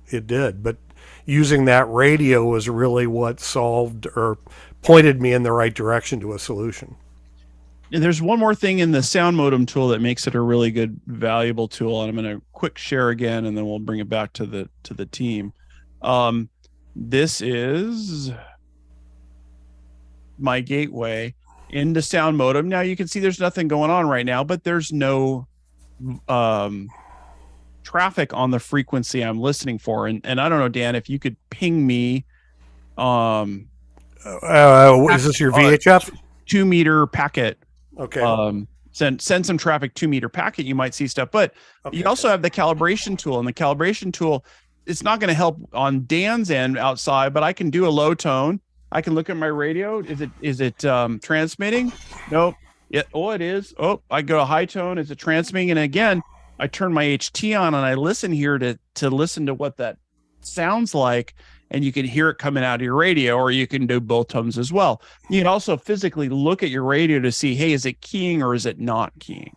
it did. But using that radio was really what solved or pointed me in the right direction to a solution. And there's one more thing in the sound modem tool that makes it a really good, valuable tool. And I'm going to quick share again, and then we'll bring it back to the team. This is my gateway into sound modem. Now you can see there's nothing going on right now, but there's no traffic on the frequency I'm listening for. And I don't know, Dan, if you could ping me. Is this your VHF? 2 meter packet. Okay. Send some traffic 2 meter packet. You might see stuff, but you also have the calibration tool, and the calibration tool, it's not going to help on Dan's end outside, but I can do a low tone. I can look at my radio. Is it transmitting? Nope. Yeah. Oh, it is. Oh, I go to high tone. Is it transmitting? And again, I turn my HT on and I listen here to listen to what that sounds like. And you can hear it coming out of your radio, or you can do both tones as well. You can also physically look at your radio to see, hey, is it keying or is it not keying?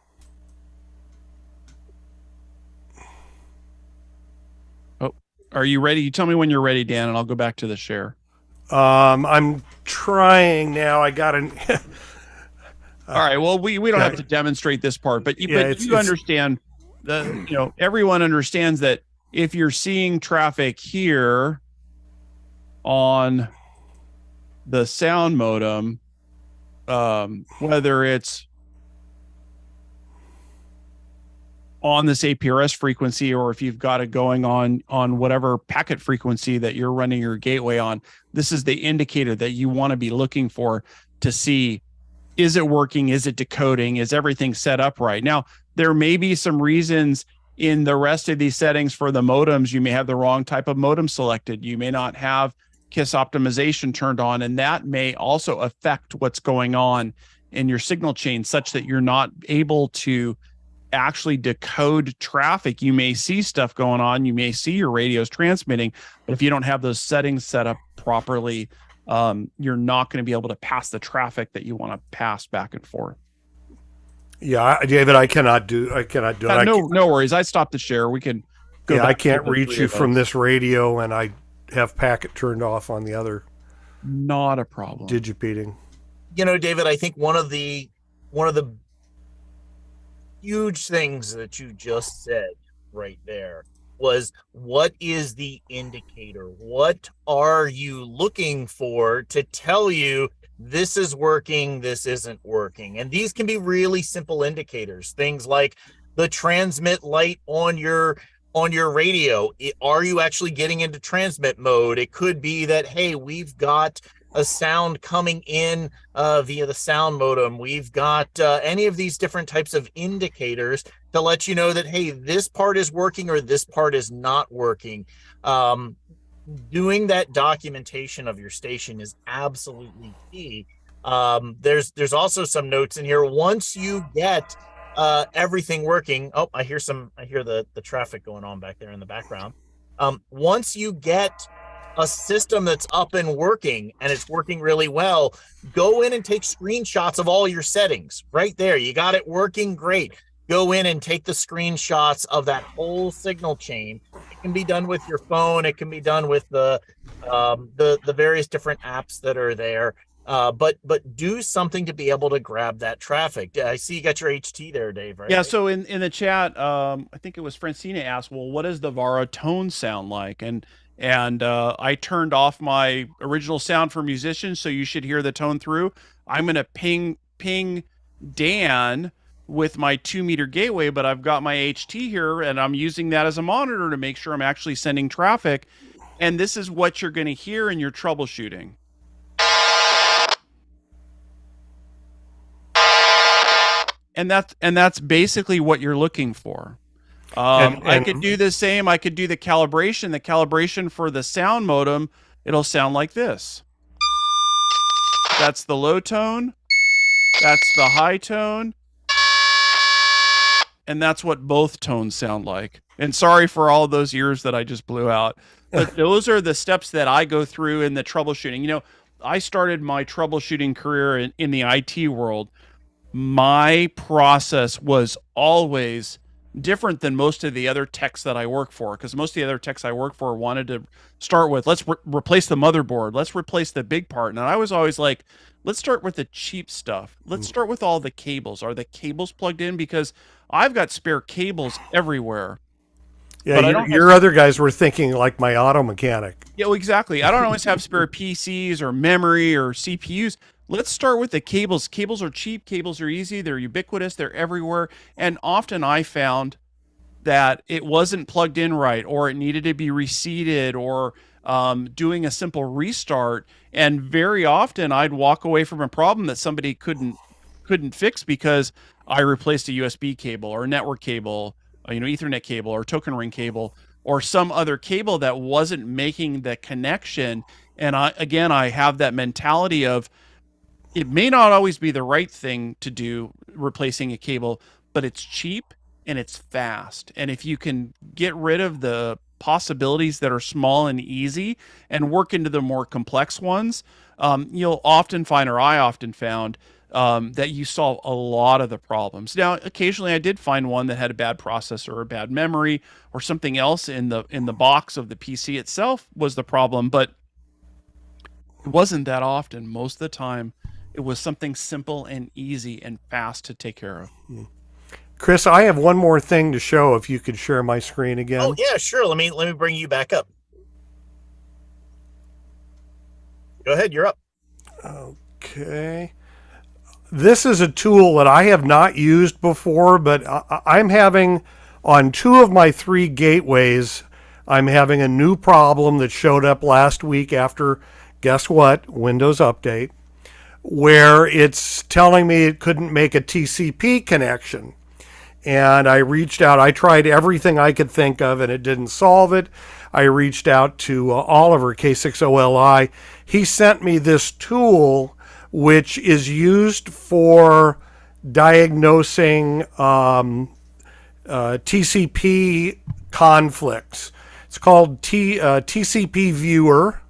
Oh, are you ready? You tell me when you're ready, Dan, and I'll go back to the share. I'm trying now. I got an. All right. Well, we don't have to demonstrate this part, but you understand everyone understands that if you're seeing traffic here on the sound modem, whether it's on this APRS frequency or if you've got it going on whatever packet frequency that you're running your gateway on, this is the indicator that you want to be looking for to see, is it working? Is it decoding? Is everything set up right? Now, there may be some reasons in the rest of these settings for the modems. You may have the wrong type of modem selected. You may not have KISS optimization turned on, and that may also affect what's going on in your signal chain such that you're not able to actually decode traffic. You may see stuff going on. You may see your radios transmitting, but if you don't have those settings set up properly, you're not going to be able to pass the traffic that you want to pass back and forth. Yeah, David, I cannot do it. No worries. I stopped the share. We can go. Yeah, I can't reach you from this radio, and I have packet turned off on the other. Not a problem. Digipeating. David, I think one of the huge things that you just said right there was, what is the indicator? What are you looking for to tell you this is working, this isn't working? And these can be really simple indicators. Things like the transmit light on your radio. Are you actually getting into transmit mode? It could be that, hey, we've got a sound coming in via the sound modem. We've got any of these different types of indicators to let you know that, hey, this part is working or this part is not working. Doing that documentation of your station is absolutely key. There's also some notes in here. Once you get everything working, I hear the traffic going on back there in the background. Once you get a system that's up and working and it's working really well, go in and take screenshots of all your settings right there. You got it working, great. Go in and take the screenshots of that whole signal chain. It can be done with your phone. It can be done with the various different apps that are there. But do something to be able to grab that traffic. I see you got your HT there, Dave, right? Yeah, so in the chat, I think it was Francina asked, well, what does the Vara tone sound like? And I turned off my original sound for musicians, so you should hear the tone through. I'm going to ping Dan with my 2 meter gateway, but I've got my HT here and I'm using that as a monitor to make sure I'm actually sending traffic. And this is what you're going to hear in your troubleshooting. And that's basically what you're looking for. I could do the same. I could do the calibration. The calibration for the sound modem, it'll sound like this. That's the low tone. That's the high tone. And that's what both tones sound like. And sorry for all those ears that I just blew out. But those are the steps that I go through in the troubleshooting. You know, I started my troubleshooting career in the IT world. My process was always different than most of the other techs that I work for, because most of the other techs I work for wanted to start with, let's replace the motherboard, let's replace the big part. And I was always like, let's start with the cheap stuff. Let's start with all the cables. Are the cables plugged in? Because I've got spare cables everywhere. Yeah, your other guys were thinking like my auto mechanic. Yeah, well, exactly. I don't always have spare PCs or memory or CPUs. Let's start with the cables. Cables are cheap. Cables are easy. They're ubiquitous. They're everywhere. And often I found that it wasn't plugged in right, or it needed to be reseated, or doing a simple restart. And very often I'd walk away from a problem that somebody couldn't fix because I replaced a USB cable or a network cable, Ethernet cable or token ring cable, or some other cable that wasn't making the connection. And I have that mentality of, it may not always be the right thing to do, replacing a cable, but it's cheap and it's fast. And if you can get rid of the possibilities that are small and easy and work into the more complex ones, you'll often find, or I often found, that you solve a lot of the problems. Now, occasionally I did find one that had a bad processor or a bad memory or something else in the box of the PC itself was the problem, but it wasn't that often. Most of the time, it was something simple and easy and fast to take care of. Chris, I have one more thing to show. If you could share my screen again. Oh yeah, sure. Let me bring you back up. Go ahead, you're up. Okay. This is a tool that I have not used before, but I'm having, on 2 of my 3 gateways, I'm having a new problem that showed up last week after, guess what, Windows Update, where it's telling me it couldn't make a TCP connection. And I reached out. I tried everything I could think of, and it didn't solve it. I reached out to Oliver, K6OLI. He sent me this tool, which is used for diagnosing TCP conflicts. It's called TCP Viewer.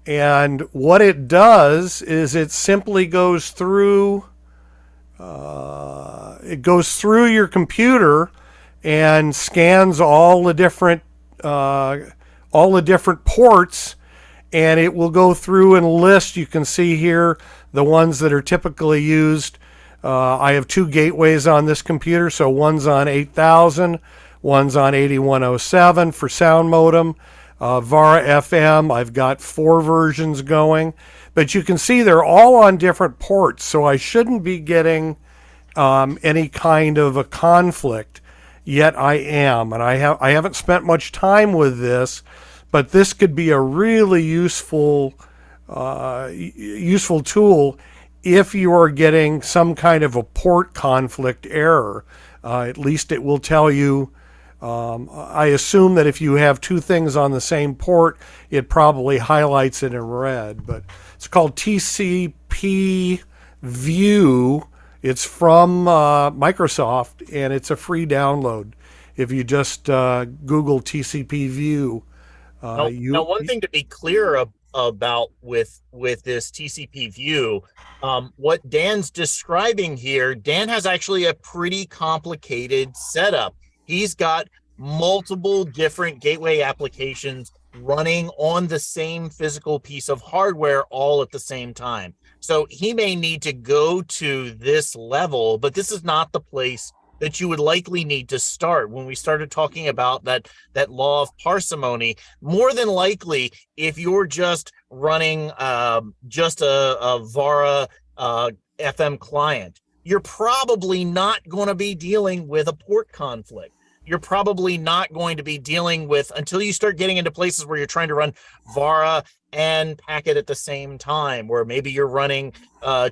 And what it does is it simply goes through your computer and scans all the different ports, and it will go through and list. You can see here the ones that are typically used. I have 2 gateways on this computer, so one's on 8000, one's on 8107 for sound modem. Vara FM, I've got 4 versions going, but you can see they're all on different ports, so I shouldn't be getting any kind of a conflict, yet I am. And I haven't spent much time with this, but this could be a really useful tool if you are getting some kind of a port conflict error. At least it will tell you. I assume that if you have 2 things on the same port, it probably highlights it in red, but it's called TCP View. It's from Microsoft, and it's a free download. If you just Google TCP View. Now, one thing to be clear about with this TCP View, what Dan's describing here, Dan has actually a pretty complicated setup. He's got multiple different gateway applications running on the same physical piece of hardware all at the same time. So he may need to go to this level, but this is not the place that you would likely need to start. When we started talking about that law of parsimony, more than likely, if you're just running just a Vara FM client, you're probably not going to be dealing with a port conflict. You're probably not going to be dealing with, until you start getting into places where you're trying to run Vara and Packet at the same time, where maybe you're running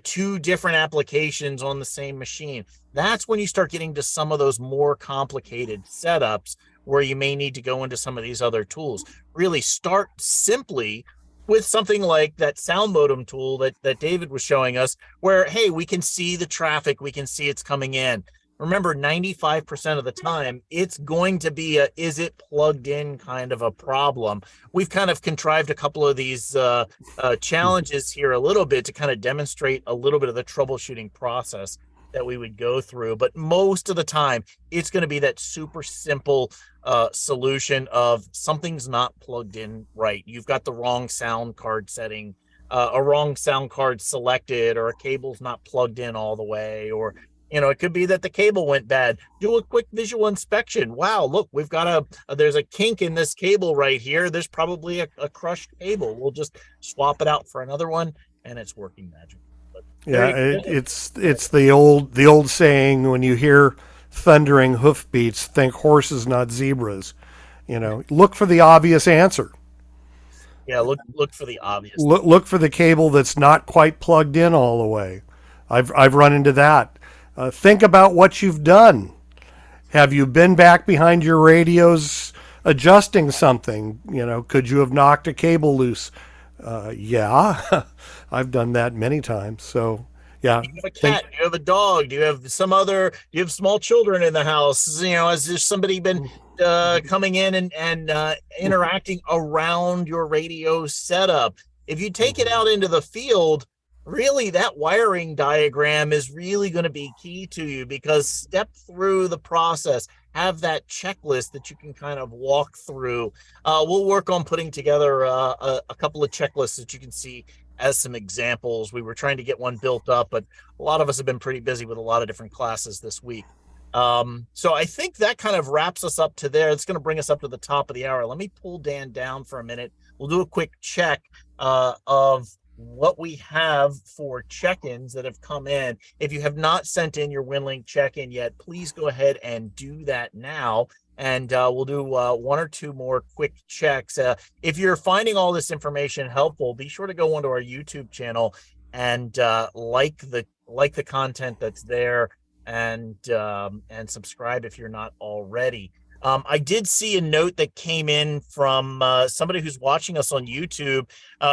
2 different applications on the same machine. That's when you start getting to some of those more complicated setups where you may need to go into some of these other tools. Really start simply with something like that sound modem tool that David was showing us, where, hey, we can see the traffic, we can see it's coming in. Remember, 95% of the time, it's going to be a is it plugged in kind of a problem. We've kind of contrived a couple of these challenges here a little bit to kind of demonstrate a little bit of the troubleshooting process that we would go through. But most of the time, it's going to be that super simple solution of something's not plugged in right. You've got the wrong sound card setting, a wrong sound card selected, or a cable's not plugged in all the way, or it could be that the cable went bad. Do a quick visual inspection. Wow, look, we've got there's a kink in this cable right here. There's probably a crushed cable. We'll just swap it out for another one, and it's working magic. Yeah, it's the old saying, when you hear thundering hoofbeats, think horses, not zebras. Look for the obvious answer. Yeah, look for the obvious. Look for the cable that's not quite plugged in all the way. I've run into that. Think about what you've done. Have you been back behind your radios adjusting something? Could you have knocked a cable loose? Yeah, I've done that many times. So, yeah. Do you have a cat? Do you have a dog? Do you have do you have small children in the house? Has there somebody been coming in and interacting around your radio setup? If you take it out into the field, really that wiring diagram is really going to be key to you, because step through the process, have that checklist that you can kind of walk through. We'll work on putting together a couple of checklists that you can see as some examples. We were trying to get one built up, but a lot of us have been pretty busy with a lot of different classes this week. So I think that kind of wraps us up to there. It's going to bring us up to the top of the hour. Let me pull Dan down for a minute. We'll do a quick check of what we have for check-ins that have come in. If you have not sent in your Winlink check-in yet, please go ahead and do that now. And we'll do one or two more quick checks. If you're finding all this information helpful, be sure to go onto our YouTube channel and like the content that's there, and subscribe if you're not already. I did see a note that came in from somebody who's watching us on YouTube.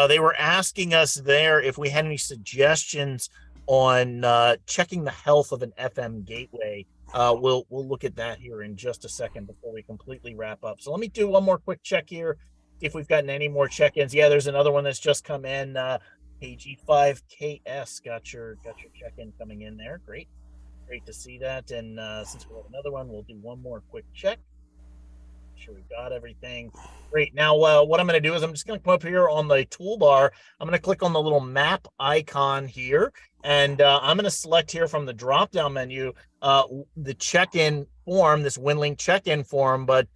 They were asking us there if we had any suggestions on checking the health of an FM gateway. We'll look at that here in just a second before we completely wrap up. So let me do one more quick check here, see if we've gotten any more check-ins. Yeah, there's another one that's just come in. KG5KS got your check-in coming in there. Great to see that. And since we have another one, we'll do one more quick check. Sure we got everything. Great. Now what I'm going to do is I'm just going to come up here on the toolbar. I'm going to click on the little map icon here, and I'm going to select here from the drop down menu the check-in form, this Winlink check-in form. But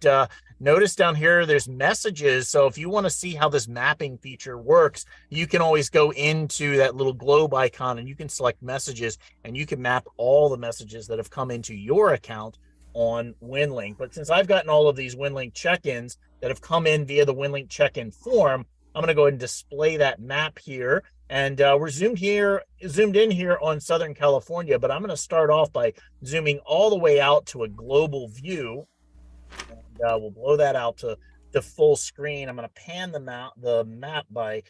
notice down here there's messages. So if you want to see how this mapping feature works, you can always go into that little globe icon and you can select messages, and you can map all the messages that have come into your account on Winlink. But since I've gotten all of these Winlink check-ins that have come in via the Winlink check-in form, I'm going to go ahead and display that map here. And we're zoomed in here on Southern California, but I'm going to start off by zooming all the way out to a global view. And we'll blow that out to the full screen. I'm going to pan the map by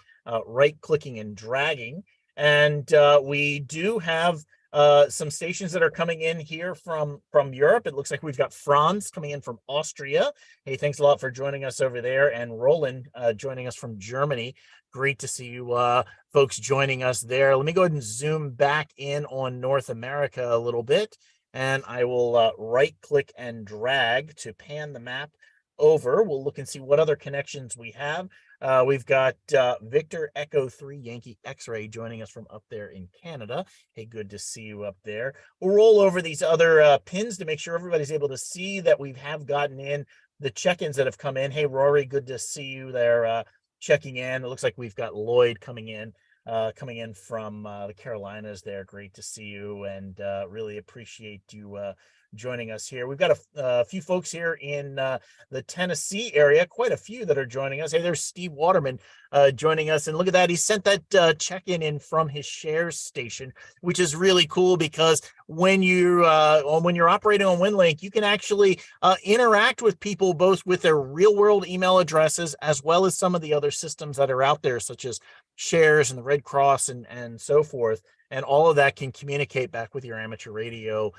right-clicking and dragging. And we do have some stations that are coming in here from Europe. It looks like we've got Franz coming in from Austria. Hey, thanks a lot for joining us over there. And Roland joining us from Germany. Great to see you folks joining us there. Let me go ahead and zoom back in on North America a little bit. And I will right-click and drag to pan the map over. We'll look and see what other connections we have. We've got Victor Echo 3 Yankee X-Ray joining us from up there in Canada. Hey, good to see you up there. We'll roll over these other pins to make sure everybody's able to see that we have gotten in the check-ins that have come in. Hey, Rory, good to see you there checking in. It looks like we've got Lloyd coming in from the Carolinas there. Great to see you, and really appreciate you joining us here. We've got a few folks here in the Tennessee area, quite a few that are joining us. Hey, there's Steve Waterman joining us, and look at that. He sent that check-in in from his shares station, which is really cool because when you're operating on Winlink, you can actually interact with people both with their real-world email addresses as well as some of the other systems that are out there, such as Shares and the Red Cross and so forth. And all of that can communicate back with your amateur radio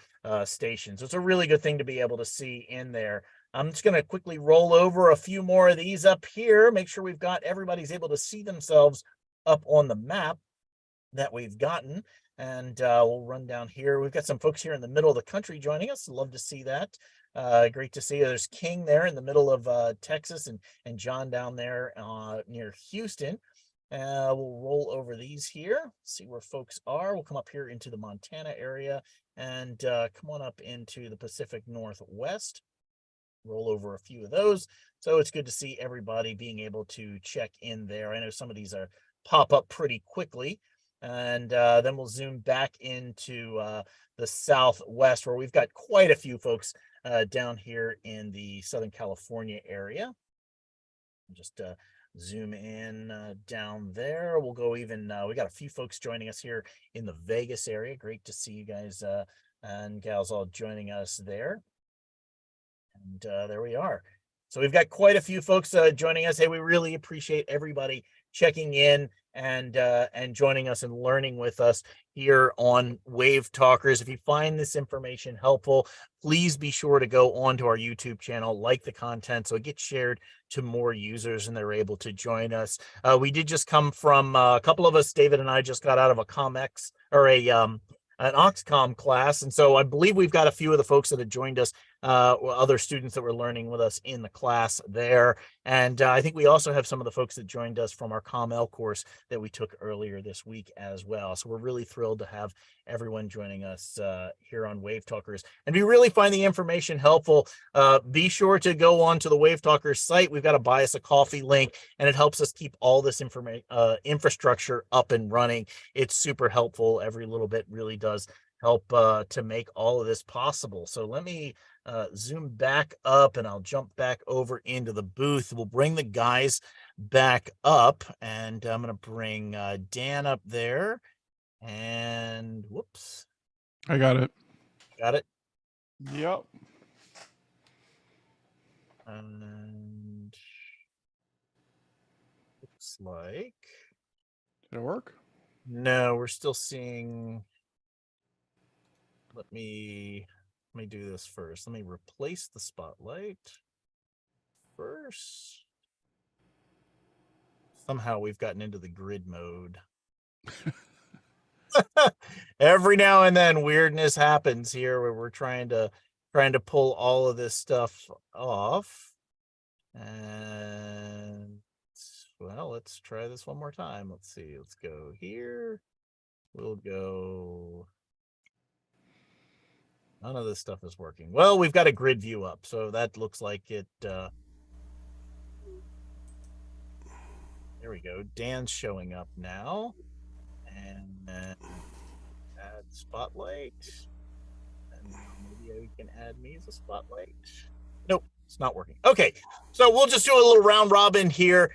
station. So it's a really good thing to be able to see in there. I'm just going to quickly roll over a few more of these up here, make sure we've got everybody's able to see themselves up on the map that we've gotten. And we'll run down here. We've got some folks here in the middle of the country joining us. Love to see that. Great to see. There's King there in the middle of Texas and John down there near Houston. We'll roll over these here, see where folks are. We'll come up here into the Montana area and come on up into the Pacific Northwest. Roll over a few of those. So it's good to see everybody being able to check in there. I know some of these are pop up pretty quickly. And then we'll zoom back into the Southwest, where we've got quite a few folks down here in the Southern California area. Just zoom in down there. We'll go even, we got a few folks joining us here in the Vegas area. Great to see you guys and gals all joining us there. And there we are. So we've got quite a few folks joining us. Hey, we really appreciate everybody checking in and joining us and learning with us here on WaveTalkers. If you find this information helpful, please be sure to go onto our YouTube channel, like the content, so it gets shared to more users and they're able to join us. We did just come from a couple of us, David and I just got out of a ComX or an AuxComm class. And so I believe we've got a few of the folks that have joined us, other students that were learning with us in the class there. And I think we also have some of the folks that joined us from our CommL course that we took earlier this week as well. So we're really thrilled to have everyone joining us here on WaveTalkers. And if you really find the information helpful, be sure to go on to the WaveTalkers site. We've got a buy us a coffee link, and it helps us keep all this infrastructure up and running. It's super helpful. Every little bit really does help to make all of this possible. So let me zoom back up and I'll jump back over into the booth. We'll bring the guys back up, and I'm going to bring Dan up there. And whoops. I got it. Got it? Yep. And looks like. Did it work? No, we're still seeing. Let me do this first. Let me replace the spotlight first. Somehow we've gotten into the grid mode. Every now and then weirdness happens here where we're trying to pull all of this stuff off. And well, let's try this one more time. Let's see. Let's go here. We'll go. None of this stuff is working. Well, we've got a grid view up, so that looks like it. There we go. Dan's showing up now. And then add spotlight. And maybe we can add me as a spotlight. Nope, it's not working. Okay, so we'll just do a little round robin here.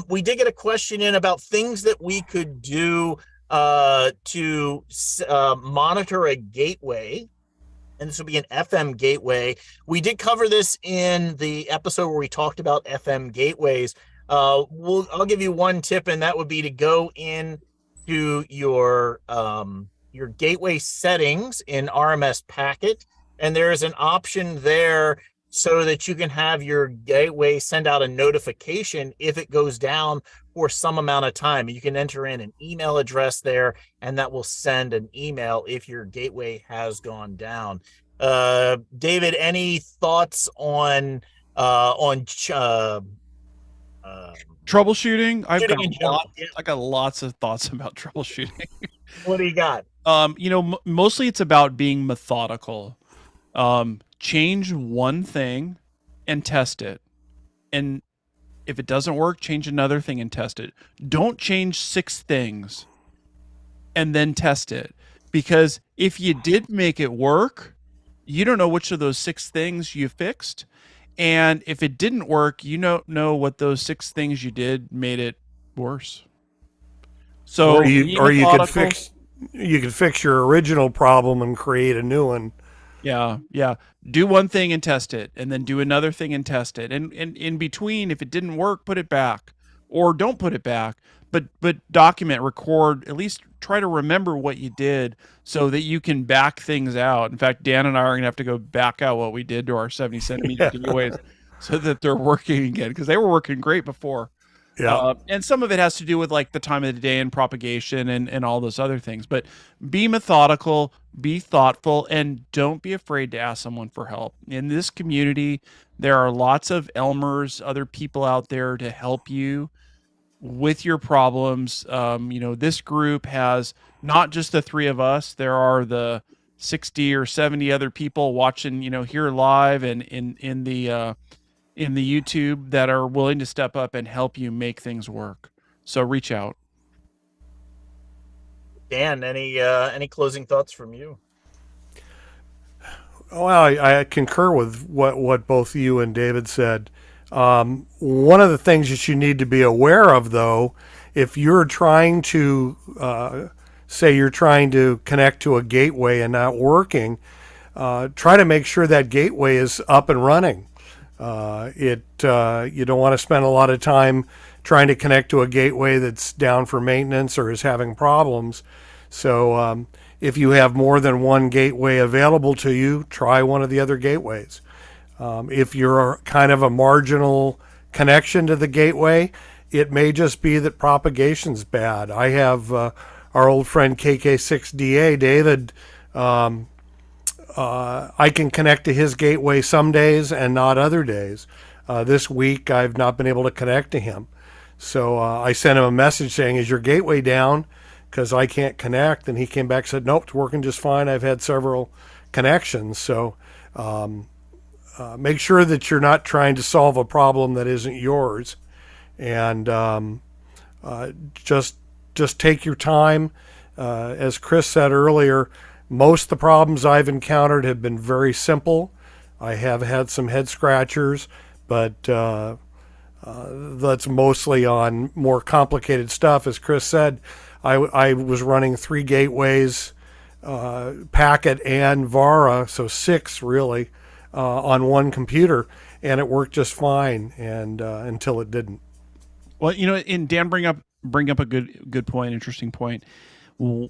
We did get a question in about things that we could do to monitor a gateway. And this will be an FM gateway. We did cover this in the episode where we talked about FM gateways. I'll give you one tip, and that would be to go in to your gateway settings in RMS Packet, and there is an option there so that you can have your gateway send out a notification if it goes down for some amount of time. You can enter in an email address there, and that will send an email if your gateway has gone down. David, any thoughts on Troubleshooting. I got lots of thoughts about troubleshooting. What do you got? Mostly it's about being methodical. Change one thing and test it. And if it doesn't work, change another thing and test it. Don't change 6 things and then test it. Because if you did make it work, you don't know which of those 6 things you fixed. And if it didn't work, you don't know what those 6 things you did made it worse. So be Or you could methodical. fix your original problem and create a new one. Yeah, yeah. Do one thing and test it, and then do another thing and test it. And in between, if it didn't work, put it back, or don't put it back. But document, record, at least try to remember what you did so that you can back things out. In fact, Dan and I are gonna have to go back out what we did to our 70 centimeter gateways so that they're working again, because they were working great before. Yeah. And some of it has to do with like the time of the day and propagation and all those other things. But be methodical, be thoughtful, and don't be afraid to ask someone for help. In this community, there are lots of Elmers, other people out there to help you with your problems. This group has not just the 3 of us. There are the 60 or 70 other people watching, here live and in the YouTube that are willing to step up and help you make things work. So reach out. Dan, any closing thoughts from you? Well, I concur with what both you and David said. One of the things that you need to be aware of, though, if you're trying to, say you're trying to connect to a gateway and not working, try to make sure that gateway is up and running. You don't want to spend a lot of time trying to connect to a gateway that's down for maintenance or is having problems. So if you have more than one gateway available to you, try one of the other gateways. If you're kind of a marginal connection to the gateway, it may just be that propagation's bad. I have our old friend KK6DA, David. I can connect to his gateway some days and not other days. This week, I've not been able to connect to him. So I sent him a message saying, is your gateway down? Because I can't connect. And he came back and said, nope, it's working just fine. I've had several connections. So make sure that you're not trying to solve a problem that isn't yours. And just take your time. As Chris said earlier, most of the problems I've encountered have been very simple. I have had some head scratchers, but that's mostly on more complicated stuff. As Chris said, I was running 3 gateways, Packet and Vara, so 6 really, on one computer, and it worked just fine, and until it didn't. Well, and Dan bring up a good point, interesting point.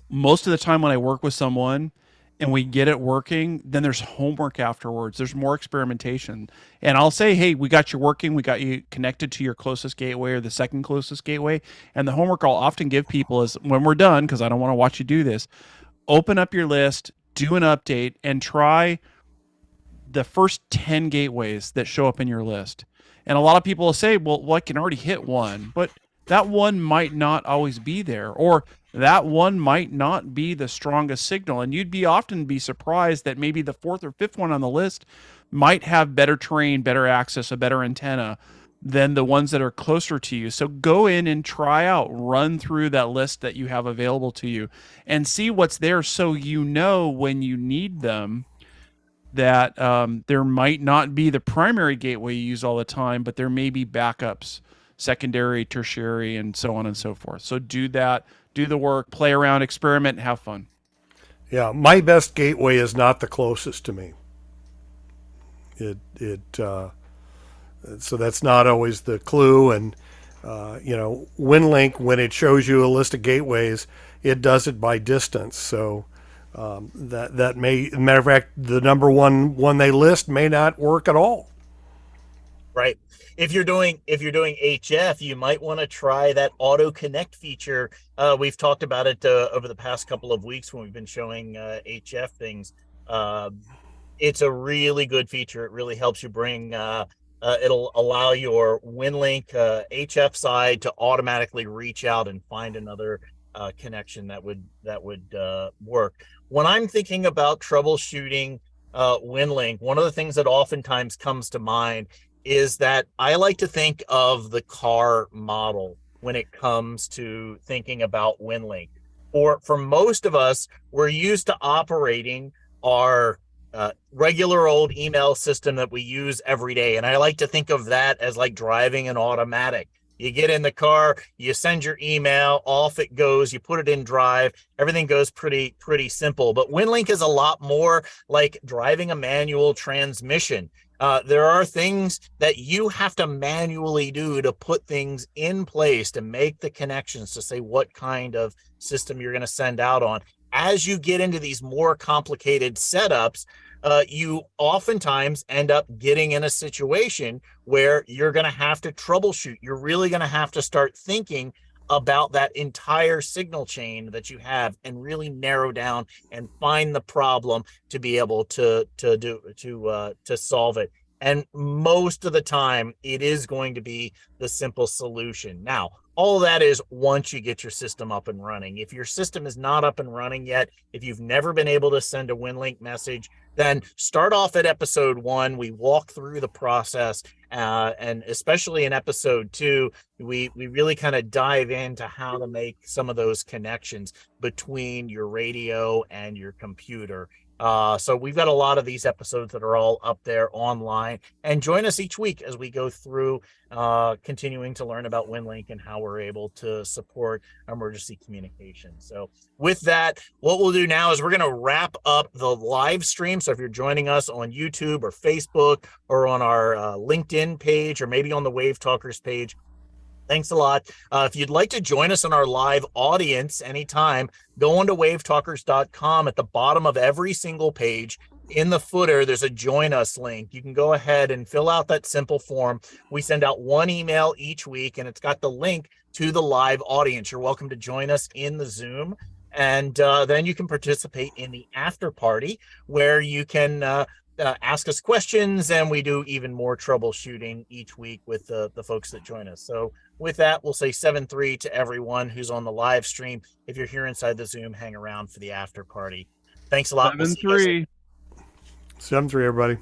Most of the time when I work with someone and we get it working, then there's homework afterwards. There's more experimentation. And I'll say, hey, we got you working. We got you connected to your closest gateway or the second closest gateway. And the homework I'll often give people is when we're done, because I don't want to watch you do this, open up your list, do an update, and try the first 10 gateways that show up in your list. And a lot of people will say, well, I can already hit one, but that one might not always be there, or that one might not be the strongest signal. And you'd often be surprised that maybe the 4th or 5th one on the list might have better terrain, better access, a better antenna than the ones that are closer to you. So go in and try out, run through that list that you have available to you and see what's there, so when you need them, that there might not be the primary gateway you use all the time, but there may be backups, secondary, tertiary, and so on and so forth. So do that, do the work, play around, experiment, have fun. Yeah, my best gateway is not the closest to me. So that's not always the clue. And Winlink, when it shows you a list of gateways, it does it by distance. So that may, matter of fact, the number one they list may not work at all. Right. If you're doing HF, you might want to try that auto connect feature. We've talked about it over the past couple of weeks when we've been showing HF things. It's a really good feature. It really helps you bring. It'll allow your Winlink HF side to automatically reach out and find another connection that would work. When I'm thinking about troubleshooting Winlink, one of the things that oftentimes comes to mind is that I like to think of the car model when it comes to thinking about Winlink. For most of us, we're used to operating our regular old email system that we use every day. And I like to think of that as like driving an automatic. You get in the car, you send your email, off it goes, you put it in drive, everything goes pretty simple. But Winlink is a lot more like driving a manual transmission. There are things that you have to manually do to put things in place, to make the connections, to say what kind of system you're going to send out on. As you get into these more complicated setups, you oftentimes end up getting in a situation where you're going to have to troubleshoot. You're really going to have to start thinking about that entire signal chain that you have and really narrow down and find the problem to be able to solve it. And most of the time, it is going to be the simple solution. Now, all of that is once you get your system up and running. If your system is not up and running yet, if you've never been able to send a Winlink message, then start off at episode 1. We walk through the process, and especially in episode 2, we really kind of dive into how to make some of those connections between your radio and your computer. So we've got a lot of these episodes that are all up there online, and join us each week as we go through continuing to learn about Winlink and how we're able to support emergency communication. So with that, what we'll do now is we're going to wrap up the live stream. So if you're joining us on YouTube or Facebook or on our LinkedIn page, or maybe on the WaveTalkers page, thanks a lot. If you'd like to join us in our live audience anytime, go on to wavetalkers.com. At the bottom of every single page, in the footer, there's a join us link. You can go ahead and fill out that simple form. We send out one email each week, and it's got the link to the live audience. You're welcome to join us in the Zoom. And then you can participate in the after party, where you can ask us questions, and we do even more troubleshooting each week with the folks that join us. So with that, we'll say 7-3 to everyone who's on the live stream. If you're here inside the Zoom, hang around for the after party. Thanks a lot. 7-3. 7-3, everybody.